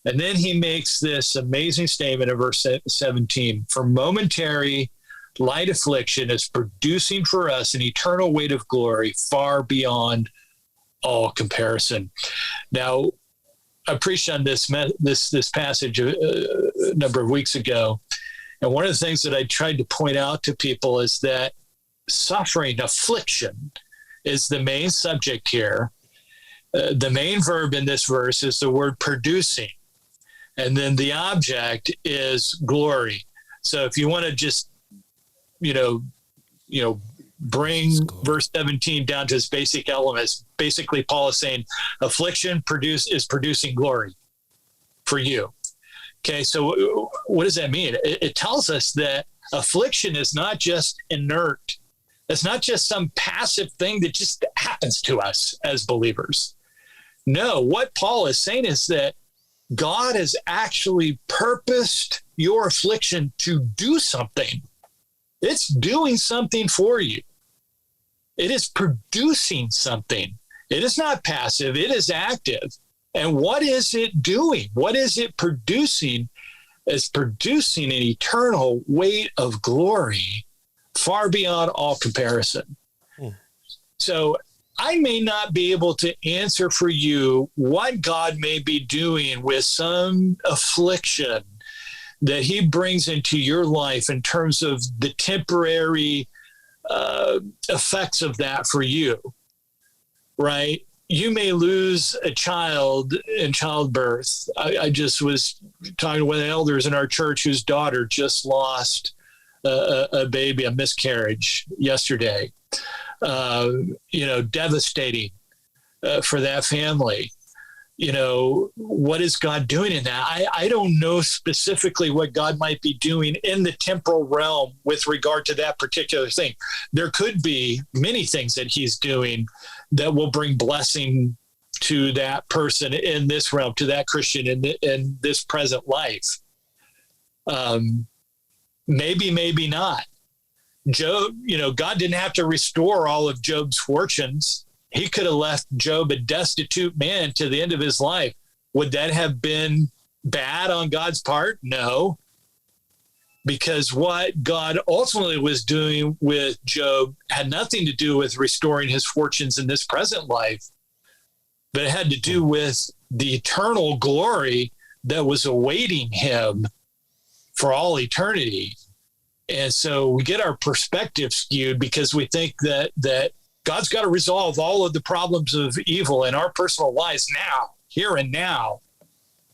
And then he makes this amazing statement in verse 17, "For momentary light affliction is producing for us an eternal weight of glory far beyond all comparison." Now, I preached on this passage a number of weeks ago. And one of the things that I tried to point out to people is that suffering, affliction, is the main subject here. The main verb in this verse is the word producing. And then the object is glory. So if you want to just, bring verse 17 down to its basic elements, basically Paul is saying affliction is producing glory for you. Okay, so what does that mean? It tells us that affliction is not just inert. It's not just some passive thing that just happens to us as believers. No, what Paul is saying is that God has actually purposed your affliction to do something. It's doing something for you. It is producing something. It is not passive. It is active. And what is it doing? What is it producing? It's producing an eternal weight of glory far beyond all comparison. So I may not be able to answer for you what God may be doing with some affliction that he brings into your life in terms of the temporary effects of that for you, right? You may lose a child in childbirth. I just was talking to one of the elders in our church whose daughter just lost a baby, a miscarriage yesterday. Devastating for that family. What is God doing in that? I don't know specifically what God might be doing in the temporal realm with regard to that particular thing. There could be many things that he's doing that will bring blessing to that person in this realm, to that Christian in this present life. Maybe not. Job, God didn't have to restore all of Job's fortunes. He could have left Job a destitute man to the end of his life. Would that have been bad on God's part? No. Because what God ultimately was doing with Job had nothing to do with restoring his fortunes in this present life, but it had to do with the eternal glory that was awaiting him for all eternity. And so we get our perspective skewed because we think that God's got to resolve all of the problems of evil in our personal lives now, here and now.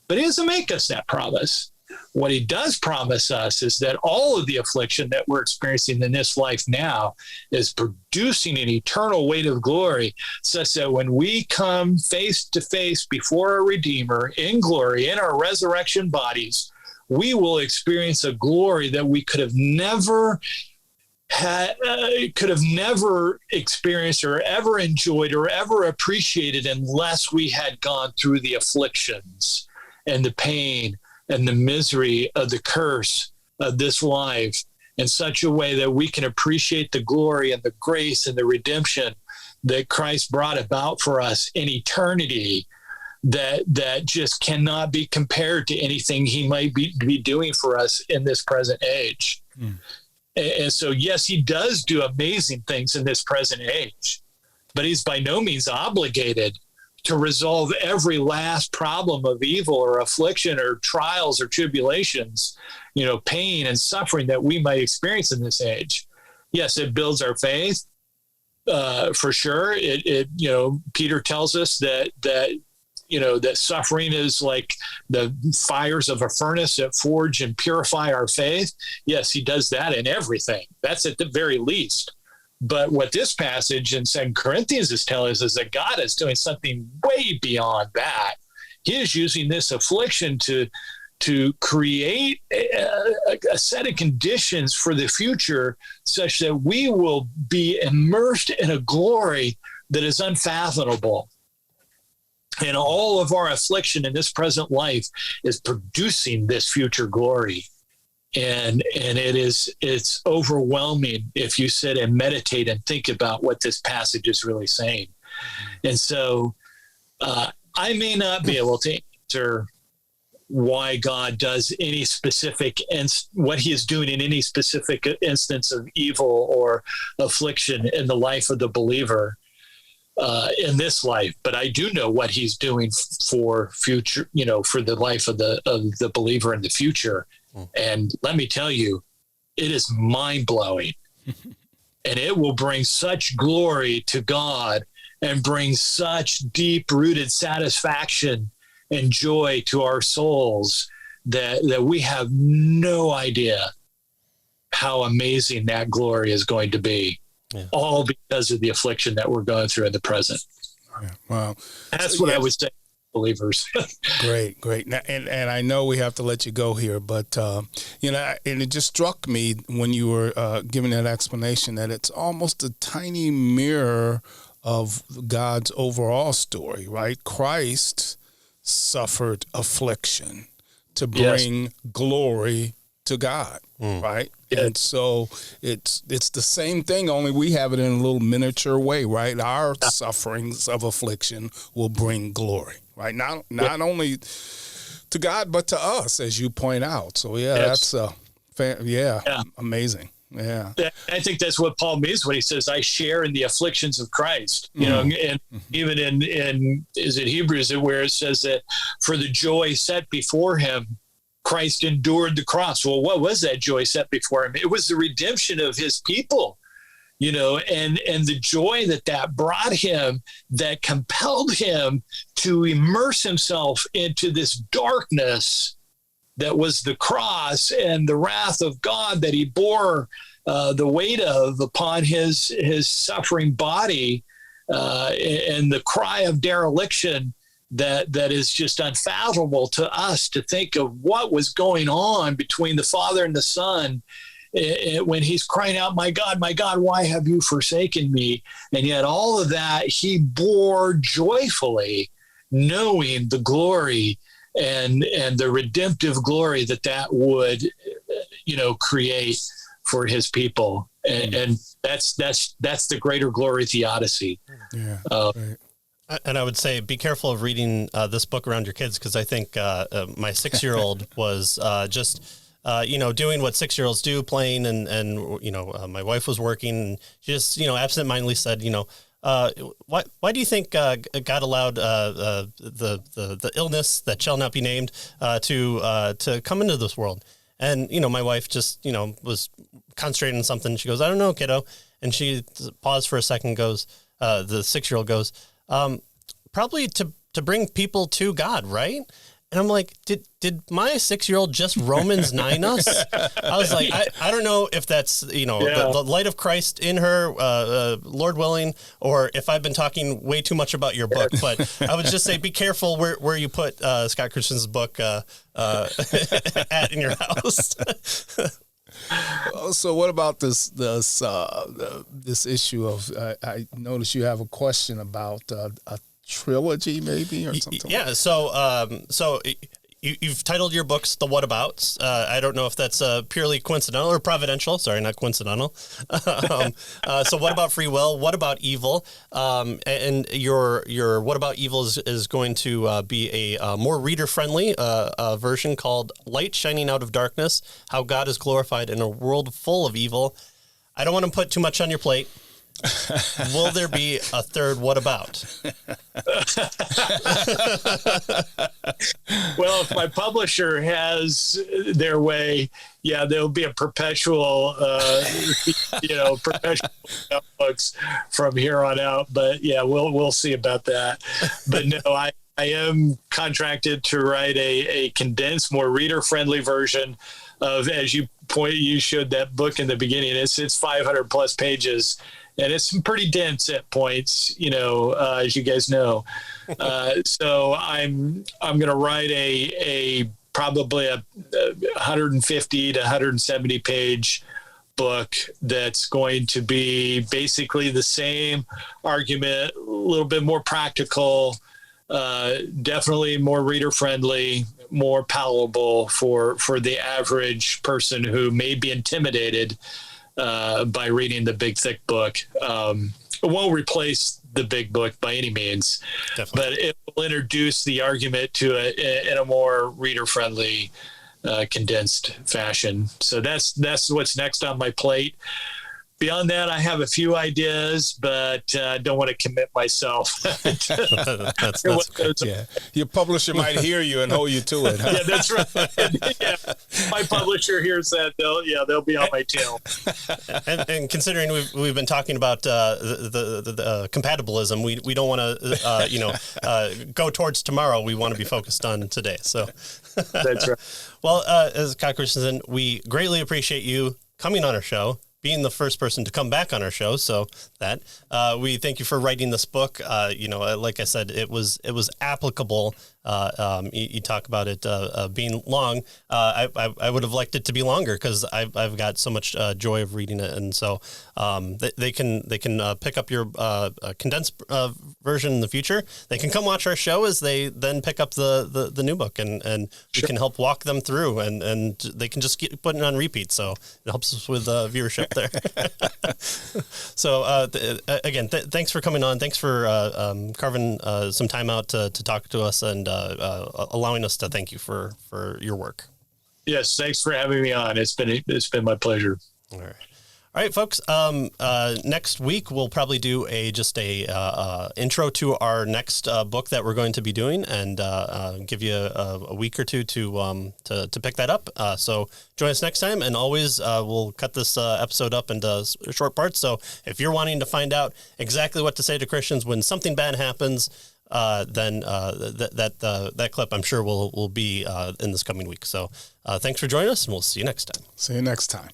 But he doesn't make us that promise. What he does promise us is that all of the affliction that we're experiencing in this life now is producing an eternal weight of glory, such that when we come face to face before our Redeemer in glory, in our resurrection bodies, we will experience a glory that we could have never experienced or ever enjoyed or ever appreciated unless we had gone through the afflictions and the pain and the misery of the curse of this life in such a way that we can appreciate the glory and the grace and the redemption that Christ brought about for us in eternity, that just cannot be compared to anything he might be doing for us in this present age. And so, yes, he does do amazing things in this present age, but he's by no means obligated to resolve every last problem of evil or affliction or trials or tribulations, pain and suffering that we might experience in this age. Yes, it builds our faith, for sure. Peter tells us that suffering is like the fires of a furnace that forge and purify our faith. Yes, he does that in everything. That's at the very least. But what this passage in 2 Corinthians is telling us is that God is doing something way beyond that. He is using this affliction to create a set of conditions for the future such that we will be immersed in a glory that is unfathomable. And all of our affliction in this present life is producing this future glory. And it's overwhelming if you sit and meditate and think about what this passage is really saying. And so I may not be able to answer why God does any specific what he is doing in any specific instance of evil or affliction in the life of the believer in this life. But I do know what he's doing for future, for the life of the believer in the future. And let me tell you, it is mind-blowing. And it will bring such glory to God and bring such deep-rooted satisfaction and joy to our souls that we have no idea how amazing that glory is going to be. Yeah. All because of the affliction that we're going through in the present. Yeah. Wow. That's what I would say. Believers. Great. Now, and I know we have to let you go here, but and it just struck me when you were giving that explanation that it's almost a tiny mirror of God's overall story, right? Christ suffered affliction to bring glory to God, right? Yeah. And so it's the same thing, only we have it in a little miniature way, right? Our sufferings of affliction will bring glory, right? Not only to God, but to us, as you point out. So that's amazing. Yeah, I think that's what Paul means when he says, "I share in the afflictions of Christ." You know, and even in is it Hebrews where it says that for the joy set before him, Christ endured the cross. Well, what was that joy set before him? It was the redemption of his people. You know, and the joy that brought him, that compelled him to immerse himself into this darkness that was the cross and the wrath of God that he bore the weight of upon his suffering body, and the cry of dereliction that is just unfathomable to us to think of what was going on between the Father and the Son when he's crying out, my God, why have you forsaken me? And yet all of that he bore joyfully, knowing the glory and the redemptive glory that would, create for his people. And that's the Greater-Glory Theodicy. Yeah. Right. And I would say, be careful of reading this book around your kids, because I think my 6-year-old was doing what 6-year-olds do, playing, and my wife was working, and she just, absentmindedly said, why do you think God allowed the illness that shall not be named to come into this world? And my wife just was concentrating on something. She goes, I don't know, kiddo. And she paused for a second. Goes, the 6-year-old goes, probably to bring people to God, right? And I'm like, did my 6-year-old just Romans 9 us? I was like, I don't know if that's, the light of Christ in her, Lord willing, or if I've been talking way too much about your book. But I would just say, be careful where you put Scott Christensen's book at in your house. So what about this issue of, I noticed you have a question about a trilogy maybe or something? Yeah. So you've titled your books "The Whatabouts." I don't know if that's purely coincidental or providential. Sorry, not coincidental. So what about free will? What about evil? And your what about evil is going to be a more reader friendly version called "Light Shining Out of Darkness: How God is Glorified in a World Full of Evil." I don't want to put too much on your plate. Will there be a third what about? Well, if my publisher has their way, there'll be a perpetual, perpetual books from here on out. But we'll see about that. But no, I am contracted to write a condensed, more reader-friendly version of, as you showed that book in the beginning. It's 500 plus pages. And it's pretty dense at points, as you guys know. So I'm going to write a probably a 150 to 170 page book that's going to be basically the same argument, a little bit more practical, definitely more reader friendly, more palatable for the average person who may be intimidated by reading the big, thick book. It won't replace the big book by any means, definitely, but it will introduce the argument to it in a more reader-friendly, condensed fashion. So that's what's next on my plate. Beyond that, I have a few ideas, but don't want to commit myself. That's great. Yeah. Your publisher might hear you and hold you to it. Huh? Yeah, that's right. Yeah. My publisher hears that, they'll be on my tail. And considering we've been talking about the compatibilism, we don't want to go towards tomorrow. We want to be focused on today. So that's right. Well, as Scott Christensen, we greatly appreciate you coming on our show, being the first person to come back on our show. So that we thank you for writing this book. Like I said, it was applicable. You talk about it being long. I would have liked it to be longer because I've got so much joy of reading it, and so they can pick up your condensed version in the future. They can come watch our show as they then pick up the new book, and we can help walk them through, and they can just keep putting it on repeat. So it helps us with viewership there. So again, thanks for coming on. Thanks for carving some time out to talk to us and allowing us to thank you for your work. Yes, thanks for having me on. It's been my pleasure. All right, folks. Next week we'll probably do a intro to our next book that we're going to be doing, and give you a week or two to pick that up. So join us next time, and always we'll cut this episode up into short parts. So if you're wanting to find out exactly what to say to Christians when something bad happens, then that clip I'm sure will be in this coming week. So thanks for joining us, and we'll see you next time. See you next time.